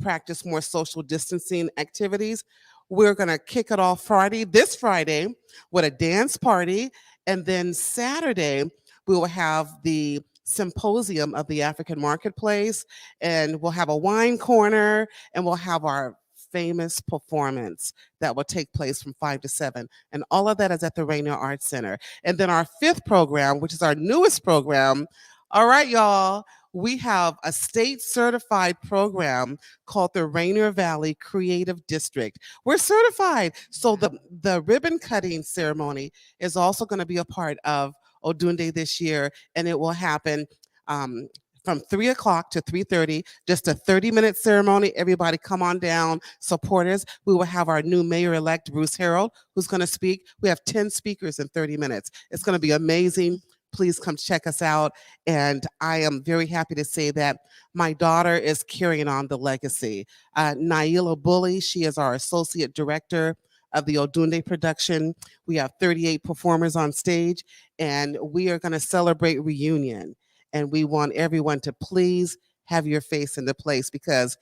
practice more social distancing activities. We're going to kick it off this Friday, with a dance party. And then Saturday, we will have the symposium of the African Marketplace, and we'll have a wine corner, and we'll have our famous performance that will take place from 5 to 7. And all of that is at the Rainier Arts Center. And then our 5th program, which is our newest program, all right, y'all, we have a state certified program called the Rainier Valley Creative District. We're certified. So the ribbon cutting ceremony is also going to be a part of Odunde this year, and it will happen from 3 o'clock to 3:30, just a 30-minute ceremony. Everybody come on down, support us. We will have our new mayor-elect, Bruce Harold, who's going to speak. We have 10 speakers in 30 minutes. It's going to be amazing. Please come check us out. And I am very happy to say that my daughter is carrying on the legacy. Naila Bully, she is our associate director of the Odunde production. We have 38 performers on stage, and we are going to celebrate reunion. And we want everyone to please have your face in the place because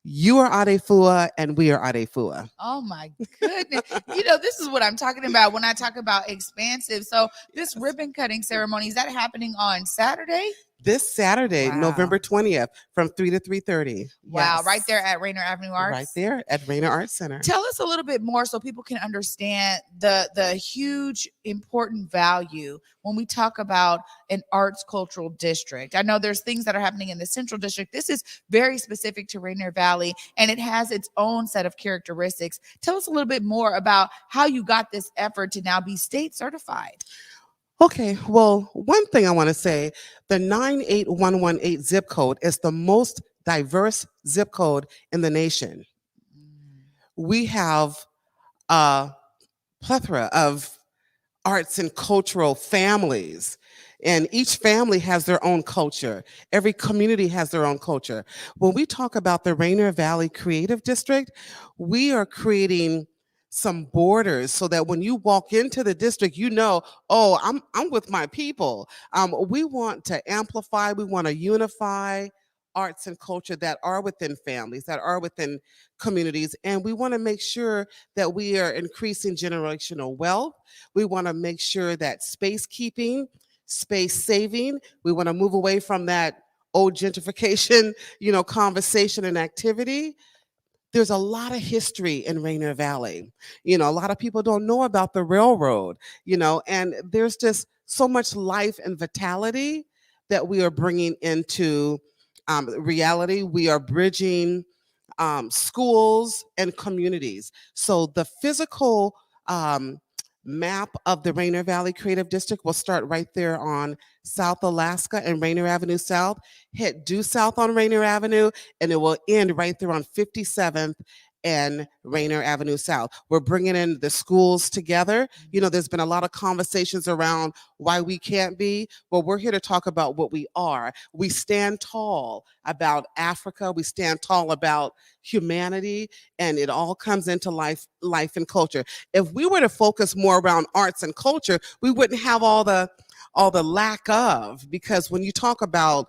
you are ADEFUA and we are ADEFUA. Oh my goodness. You know, this is what I'm talking about when I talk about expansive. So this ribbon cutting ceremony, is that happening on Saturday? this Saturday, Wow. November 20th, from 3 to 3:30. Wow, Yes. right there at Rainer Avenue Arts. Right there at Rainer Arts Center. Tell us a little bit more so people can understand the huge important value when we talk about an arts cultural district. I know there's things that are happening in the Central District. This is very specific to Rainier Valley, and it has its own set of characteristics. Tell us a little bit more about how you got this effort to now be state certified. Okay, well, one thing I want to say, the 98118 zip code is the most diverse zip code in the nation. We have a plethora of arts and cultural families, and each family has their own culture. Every community has their own culture. When we talk about the Rainier Valley Creative District, we are creating some borders so that when you walk into the district, you know, oh, I'm with my people. We want to amplify, we want to unify arts and culture that are within families, that are within communities, and we want to make sure that we are increasing generational wealth. We want to make sure that space keeping, space saving, we want to move away from that old gentrification, conversation and activity. There's a lot of history in Rainier Valley. A lot of people don't know about the railroad, and there's just so much life and vitality that we are bringing into reality. We are bridging schools and communities. So the physical map of the Rainier Valley Creative District will start right there on South Alaska and Rainier Avenue South, hit due south on Rainier Avenue, and it will end right there on 57th and Rainier Avenue South. We're bringing in the schools together. There's been a lot of conversations around why we can't be. Well, we're here to talk about what we are. We stand tall about Africa. We stand tall about humanity, and it all comes into life and culture. If we were to focus more around arts and culture, we wouldn't have all the lack of, because when you talk about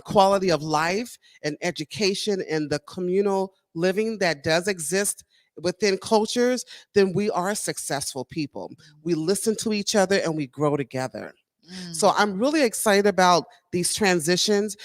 quality of life and education and the communal living that does exist within cultures, then we are successful people. We listen to each other and we grow together. So I'm really excited about these transitions.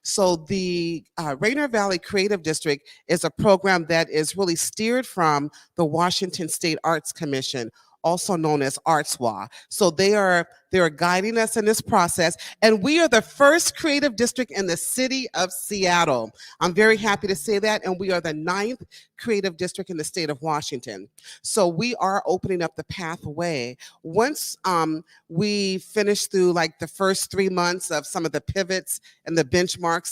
So the Rainier Valley Creative District is a program that is really steered from the Washington State Arts Commission, also known as ADEFUA. So they are guiding us in this process, and we are the first creative district in the city of Seattle. I'm very happy to say that, and we are the 9th creative district in the state of Washington. So we are opening up the pathway. Once we finish through like the first 3 months of some of the pivots and the benchmarks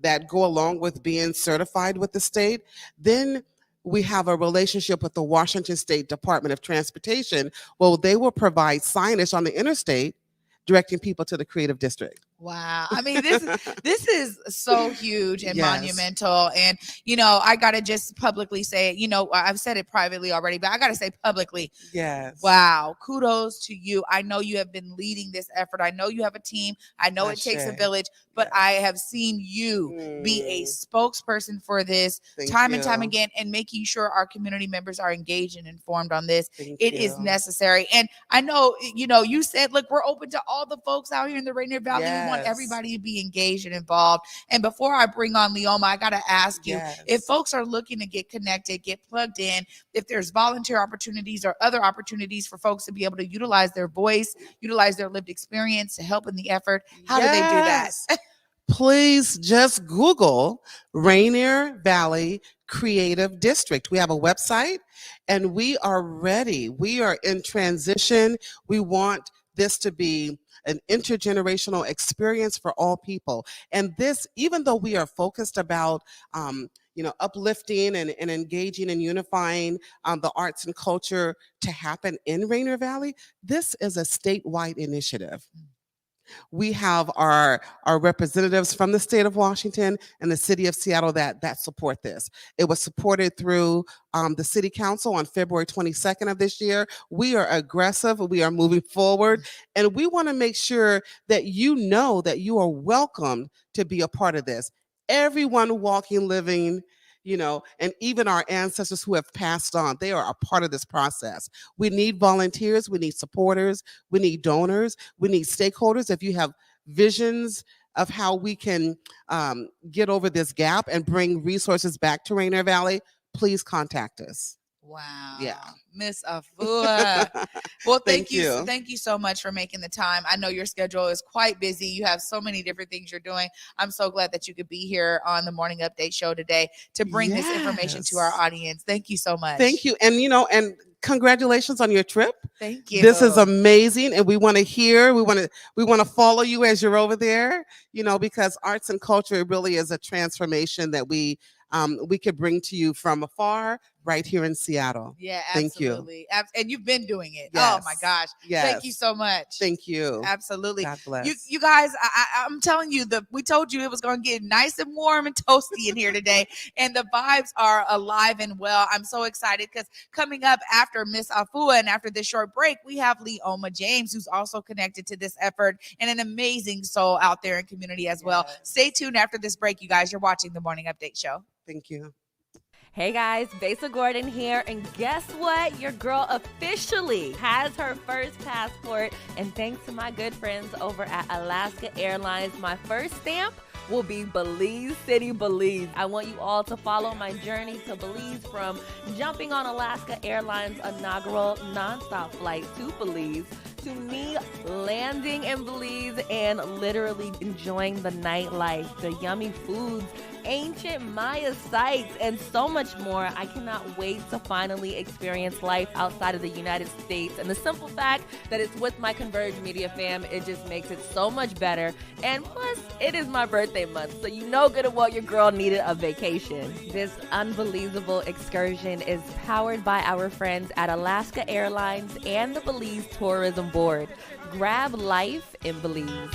that go along with being certified with the state, then we have a relationship with the Washington State Department of Transportation. Well, they will provide signage on the interstate directing people to the creative district. Wow. I mean, this is so huge and monumental. And, I got to just publicly say it. I've said it privately already, but I got to say publicly. Yes. Wow. Kudos to you. I know you have been leading this effort. I know you have a team. I know it takes a village, but I have seen you be a spokesperson for this time and time again, and making sure our community members are engaged and informed on this. It is necessary. And I know, you said, look, we're open to all the folks out here in the Rainier Valley. We want everybody to be engaged and involved. And before I bring on Leoma, I got to ask you, if folks are looking to get connected, get plugged in, if there's volunteer opportunities or other opportunities for folks to be able to utilize their voice, utilize their lived experience to help in the effort, how do they do that? Please just Google Rainier Valley Creative District. We have a website, and we are ready. We are in transition. We want this to be an intergenerational experience for all people. And this, even though we are focused about, uplifting and engaging and unifying the arts and culture to happen in Rainier Valley, this is a statewide initiative. We have our representatives from the state of Washington and the city of Seattle that support this. It was supported through the city council on February 22nd of this year. We are aggressive. We are moving forward. And we want to make sure that you know that you are welcome to be a part of this. Everyone walking, living, and even our ancestors who have passed on, they are a part of this process. We need volunteers, we need supporters, we need donors, we need stakeholders. If you have visions of how we can get over this gap and bring resources back to Rainier Valley, please contact us. Wow. Yeah. Miss Afua. Well, Thank you. Thank you so much for making the time. I know your schedule is quite busy. You have so many different things you're doing. I'm so glad that you could be here on the Morning Update show today to bring this information to our Yes. audience. Thank you so much. Thank you. And, and congratulations on your trip. Thank you. This is amazing. And we want to hear, we want to follow you as you're over there, because arts and culture really is a transformation that we could bring to you from afar right here in Seattle. Yeah, Thank you. absolutely. And you've been doing it. Yes. Oh my gosh. Yes. Thank you so much. Thank you. Absolutely. God bless. You guys, I'm telling you, we told you it was going to get nice and warm and toasty in here today, and the vibes are alive and well. I'm so excited because coming up after Miss Afua and after this short break, we have Leoma James, who's also connected to this effort and an amazing soul out there in community as well. Stay tuned after this break, you guys. You're watching the Morning Update show. Thank you. Hey guys, Besa Gordon here, and guess what? Your girl officially has her first passport, and thanks to my good friends over at Alaska Airlines, my first stamp will be Belize City, Belize. I want you all to follow my journey to Belize from jumping on Alaska Airlines' inaugural nonstop flight to Belize, to me landing in Belize and literally enjoying the nightlife, the yummy foods, ancient Maya sites, and so much more. I cannot wait to finally experience life outside of the United States. And the simple fact that it's with my Converge Media fam, it just makes it so much better. And plus, it is my birthday month, so you know good and well your girl needed a vacation. This unbelievable excursion is powered by our friends at Alaska Airlines and the Belize Tourism Board. Grab life in Belize.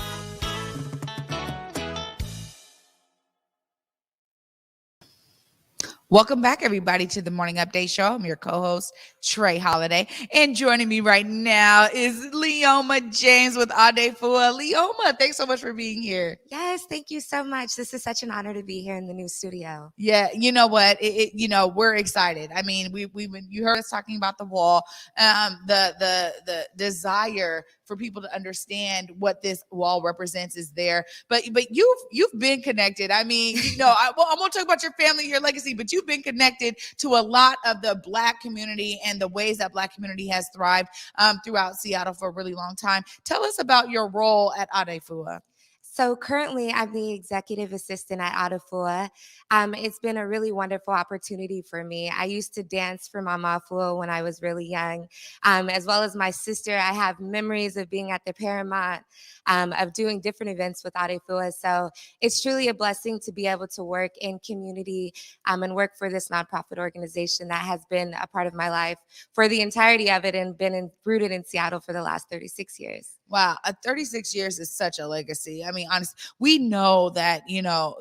Welcome back, everybody, to the Morning Update Show. I'm your co-host, Trey Holiday. And joining me right now is Leoma James with ADEFUA. Leoma, thanks so much for being here. Yes, thank you so much. This is such an honor to be here in the new studio. Yeah, you know what? We're excited. I mean, you heard us talking about the wall, the desire for people to understand what this wall represents is there. But you've been connected. I mean, I won't talk about your family, your legacy, but you've been connected to a lot of the Black community and the ways that Black community has thrived throughout Seattle for a really long time. Tell us about your role at ADEFUA. So currently, I'm the executive assistant at ADEFUA. It's been a really wonderful opportunity for me. I used to dance for Mama Afua when I was really young, as well as my sister. I have memories of being at the Paramount, of doing different events with ADEFUA. So it's truly a blessing to be able to work in community and work for this nonprofit organization that has been a part of my life for the entirety of it and been rooted in Seattle for the last 36 years. Wow, 36 years is such a legacy. I mean, honestly, we know that,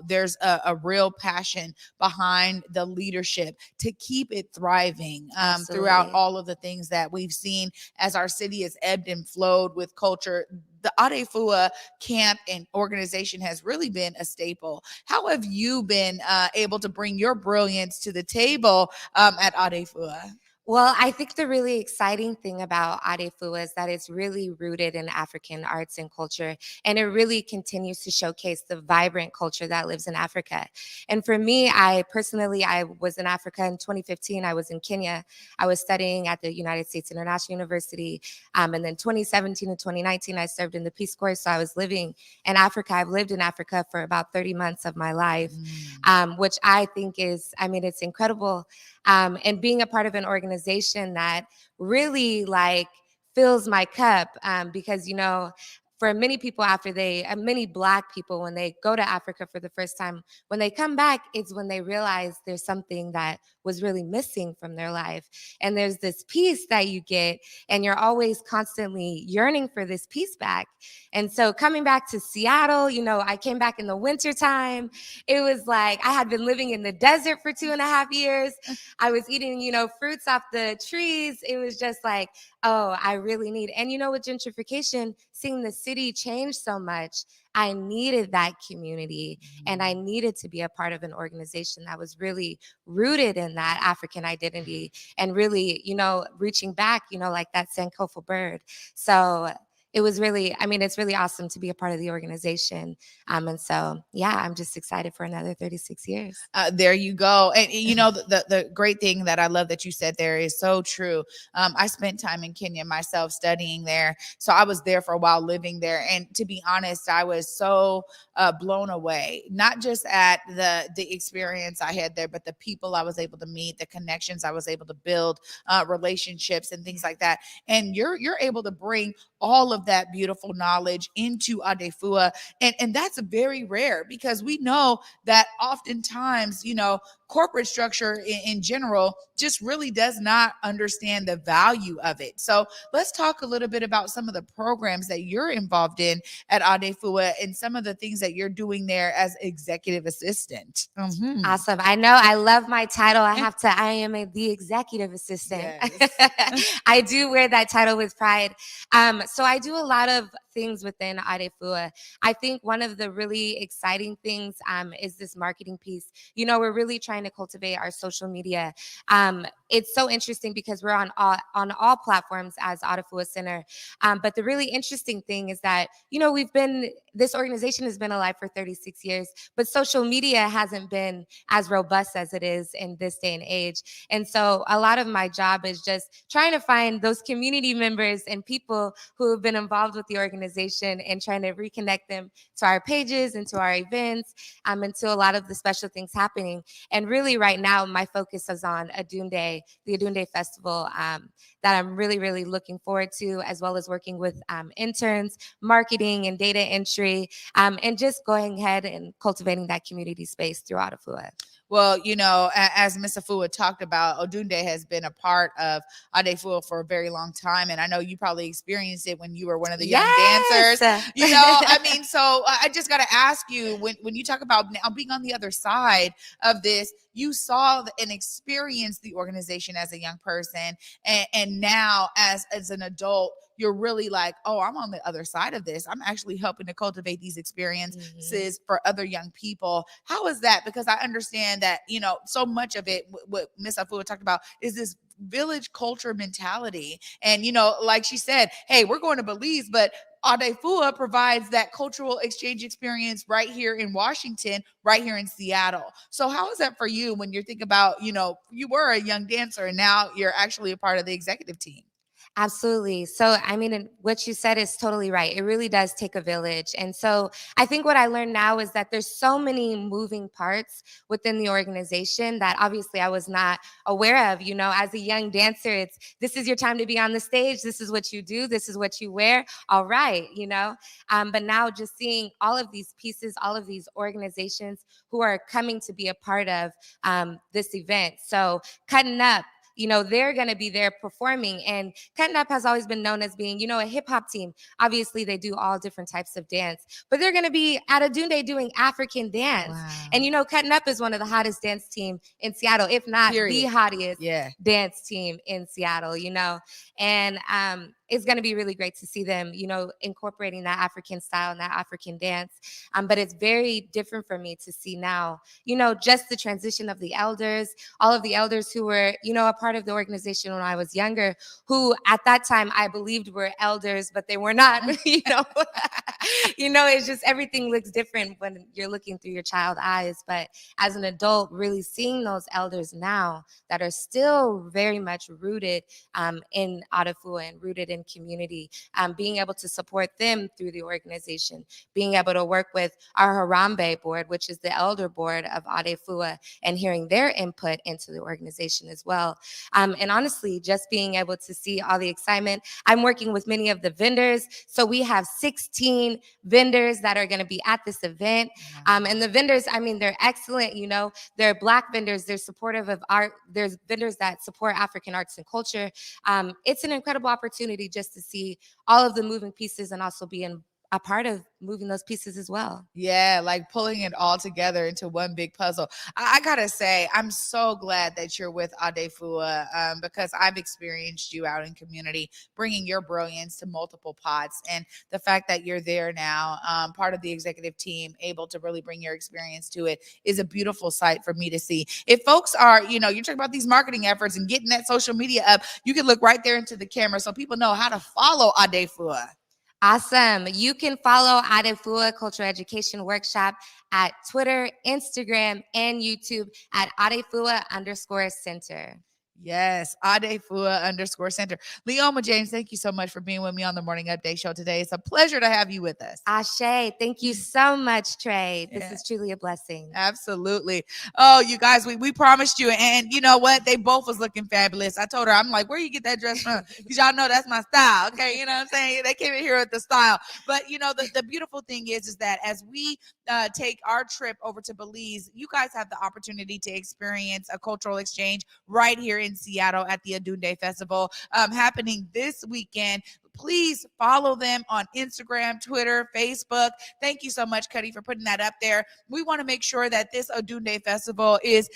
there's a real passion behind the leadership to keep it thriving throughout all of the things that we've seen as our city has ebbed and flowed with culture. The ADEFUA camp and organization has really been a staple. How have you been able to bring your brilliance to the table at ADEFUA? Well, I think the really exciting thing about ADEFUA is that it's really rooted in African arts and culture, and it really continues to showcase the vibrant culture that lives in Africa. And for me, I was in Africa in 2015. I was in Kenya. I was studying at the United States International University. And then 2017 and 2019, I served in the Peace Corps. So I was living in Africa. I've lived in Africa for about 30 months of my life, which I think it's incredible. And being a part of an organization that really fills my cup because, for many people many Black people, when they go to Africa for the first time, when they come back, it's when they realize there's something that was really missing from their life. And there's this peace that you get, and you're always constantly yearning for this peace back. And so coming back to Seattle, I came back in the wintertime. It was like I had been living in the desert for 2.5 years. I was eating, fruits off the trees. It was just like, oh, I really need. And with gentrification, seeing the city change so much, I needed that community, and I needed to be a part of an organization that was really rooted in that African identity and really, reaching back, like that Sankofa bird. So it was really, I mean, it's really awesome to be a part of the organization. And so, yeah, I'm just excited for another 36 years. There you go. And you know, the great thing that I love that you said there is so true. I spent time in Kenya myself studying there. So I was there for a while living there. And to be honest, I was so blown away, not just at the experience I had there, but the people I was able to meet, the connections I was able to build, relationships and things like that. And you're able to bring all of that beautiful knowledge into ADEFUA. And that's very rare because we know that oftentimes, you know, corporate structure in general just really does not understand the value of it. So let's talk a little bit about some of the programs that you're involved in at ADEFUA and some of the things that you're doing there as executive assistant. Mm-hmm. Awesome. I know. I love my title. I am the executive assistant. Yes. I do wear that title with pride. So I do a lot of things within ADEFUA. I think one of the really exciting things is this marketing piece. You know, we're really trying to cultivate our social media. It's so interesting because we're on all platforms as ADEFUA Center. But the really interesting thing is that, you know, this organization has been alive for 36 years, but social media hasn't been as robust as it is in this day and age. And so a lot of my job is just trying to find those community members and people who have been involved with the organization and trying to reconnect them to our pages and to our events, and to a lot of the special things happening. And really right now, my focus is on the Adunde Festival, that I'm really, really looking forward to, as well as working with interns, marketing and data entry, and just going ahead and cultivating that community space through ADEFUA. Well, you know, as Ms. Afua talked about, Odunde has been a part of ADEFUA for a very long time. And I know you probably experienced it when you were one of the young dancers. You know, I mean, so I just got to ask you, when you talk about now being on the other side of this, you saw and experienced the organization as a young person. And now as an adult, you're really like, oh, I'm on the other side of this. I'm actually helping to cultivate these experiences for other young people. How is that? Because I understand that, you know, so much of it, what Ms. Afua talked about, is this village culture mentality. And, you know, like she said, hey, we're going to Belize, but ADEFUA provides that cultural exchange experience right here in Washington, right here in Seattle. So how is that for you when you're thinking about, you know, you were a young dancer and now you're actually a part of the executive team? Absolutely. So, I mean, what you said is totally right. It really does take a village. And so I think what I learned now is that there's so many moving parts within the organization that obviously I was not aware of. You know, as a young dancer, this is your time to be on the stage. This is what you do. This is what you wear. All right, you know. But now just seeing all of these pieces, all of these organizations who are coming to be a part of this event. So Cutting Up, you know, they're going to be there performing. And Cutting Up has always been known as being, you know, a hip hop team. Obviously, they do all different types of dance, but they're going to be at Adunde doing African dance. Wow. And, you know, Cutting Up is one of the hottest dance team in Seattle, if not the hottest dance team in Seattle, you know. And it's going to be really great to see them, you know, incorporating that African style and that African dance. But it's very different for me to see now, you know, just the transition of the elders, all of the elders who were, you know, a part of the organization when I was younger, who at that time I believed were elders, but they were not, you know. You know, it's just everything looks different when you're looking through your child eyes. But as an adult, really seeing those elders now that are still very much rooted in ADEFUA and rooted in community, being able to support them through the organization, being able to work with our Harambe board, which is the elder board of ADEFUA, and hearing their input into the organization as well. And honestly, just being able to see all the excitement. I'm working with many of the vendors. So we have 16 vendors that are going to be at this event. And the vendors, I mean, they're excellent. You know, they're Black vendors. They're supportive of art. There's vendors that support African arts and culture. It's an incredible opportunity just to see all of the moving pieces and also be a part of moving those pieces as well. Yeah, like pulling it all together into one big puzzle. I gotta say, I'm so glad that you're with ADEFUA because I've experienced you out in community, bringing your brilliance to multiple pots. And the fact that you're there now, part of the executive team, able to really bring your experience to it is a beautiful sight for me to see. If folks are, you know, you're talking about these marketing efforts and getting that social media up, you can look right there into the camera so people know how to follow ADEFUA. Awesome. You can follow ADEFUA Cultural Education Workshop at Twitter, Instagram, and YouTube at ADEFUA_center. Yes, ADEFUA_center. Leoma James, thank you so much for being with me on the Morning Update Show today. It's a pleasure to have you with us. Ashe, thank you so much, Trey. This is truly a blessing. Absolutely. Oh, you guys, we promised you. And you know what? They both was looking fabulous. I told her, I'm like, where you get that dress from? Because y'all know that's my style. Okay. You know what I'm saying? They came in here with the style. But, you know, the beautiful thing is that as we take our trip over to Belize, you guys have the opportunity to experience a cultural exchange right here in Seattle at the Adunde Festival happening this weekend. Please follow them on Instagram, Twitter, Facebook. Thank you so much, Cuddy, for putting that up there. We want to make sure that this Adunde Festival is,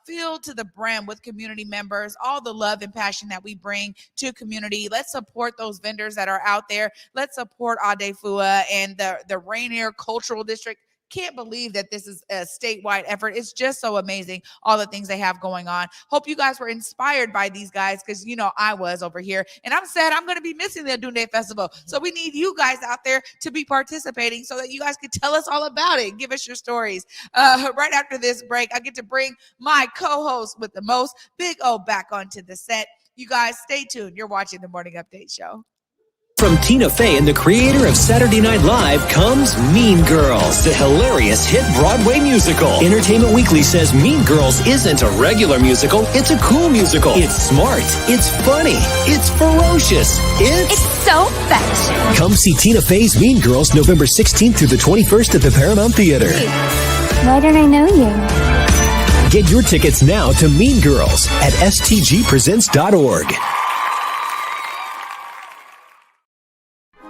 filled to the brim with community members, all the love and passion that we bring to community. Let's support those vendors that are out there. Let's support ADEFUA and the Rainier Cultural District. Can't believe that this is a statewide effort. It's just so amazing, all the things they have going on. Hope you guys were inspired by these guys because, I was over here. And I'm sad I'm going to be missing the Adunde Festival. So we need you guys out there to be participating so that you guys can tell us all about it. Give us your stories. Right after this break, I get to bring my co-host with the most, Big O, back onto the set. You guys stay tuned. You're watching the Morning Update Show. From Tina Fey and the creator of Saturday Night Live comes Mean Girls, the hilarious hit Broadway musical. Entertainment Weekly says Mean Girls isn't a regular musical, it's a cool musical. It's smart, it's funny, it's ferocious, it's so fetch. Come see Tina Fey's Mean Girls November 16th through the 21st at the Paramount Theater. Why don't I know you? Get your tickets now to Mean Girls at stgpresents.org.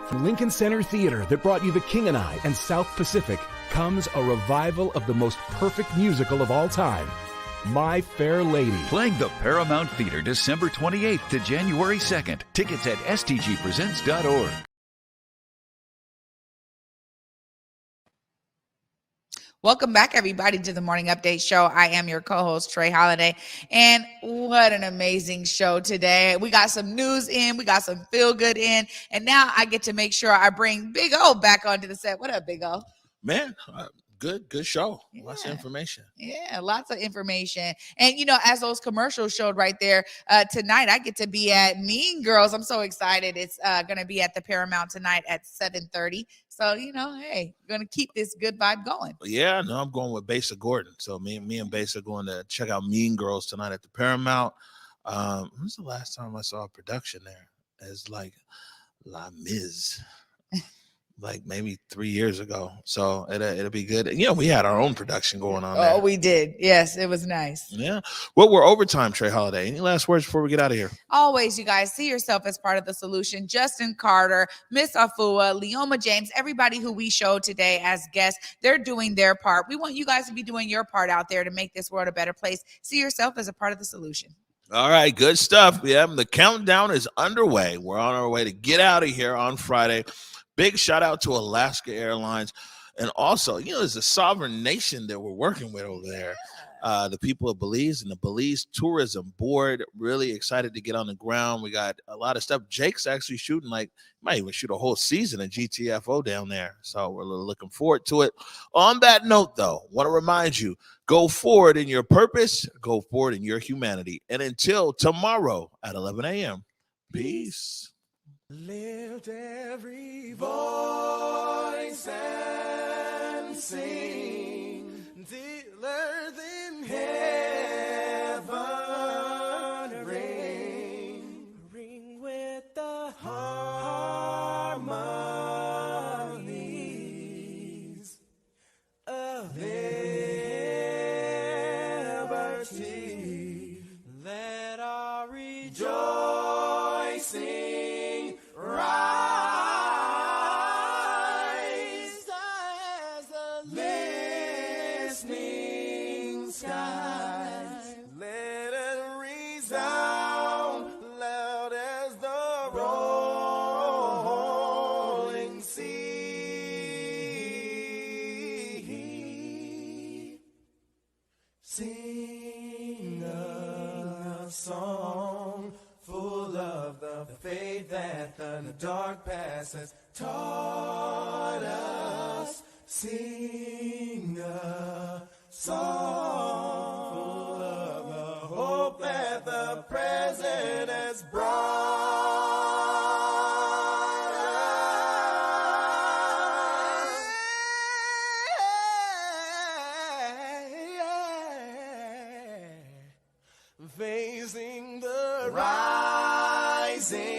From Lincoln Center Theater that brought you The King and I and South Pacific comes a revival of the most perfect musical of all time, My Fair Lady. Playing the Paramount Theater December 28th to January 2nd. Tickets at stgpresents.org. Welcome back, everybody, to the Morning Update Show. I am your co-host, Trey Holiday, and what an amazing show today. We got some news in, we got some feel-good in, and now I get to make sure I bring Big O back onto the set. What up, Big O? Man, good show. Yeah. Lots of information. Yeah, lots of information. And, as those commercials showed right there, tonight I get to be at Mean Girls. I'm so excited. It's going to be at the Paramount tonight at 7:30. So, hey, we're going to keep this good vibe going. Yeah, no, I'm going with Basa Gordon. So me and Basa are going to check out Mean Girls tonight at the Paramount. When's the last time I saw a production there? It's like La Miz. Like maybe 3 years ago. So it'll be good. And, we had our own production going on there. Oh, we did. Yes, it was nice. Yeah. Well, we're overtime, Trey Holiday. Any last words before we get out of here? Always, you guys, see yourself as part of the solution. Justin Carter, Miss Afua, Leoma James, everybody who we showed today as guests, they're doing their part. We want you guys to be doing your part out there to make this world a better place. See yourself as a part of the solution. All right, good stuff. Yeah, the countdown is underway. We're on our way to get out of here on Friday. Big shout out to Alaska Airlines. And also, there's a sovereign nation that we're working with over there. The people of Belize and the Belize Tourism Board, really excited to get on the ground. We got a lot of stuff. Jake's actually shooting, might even shoot a whole season of GTFO down there. So we're looking forward to it. On that note, though, want to remind you, go forward in your purpose, go forward in your humanity. And until tomorrow at 11 a.m., peace. Lift every voice and sing till earth in heaven ring with the harmonies of liberty. Let our rejoicing rise as a living and the dark past has taught us. Sing a song full of the hope that the present has brought us. Facing the rising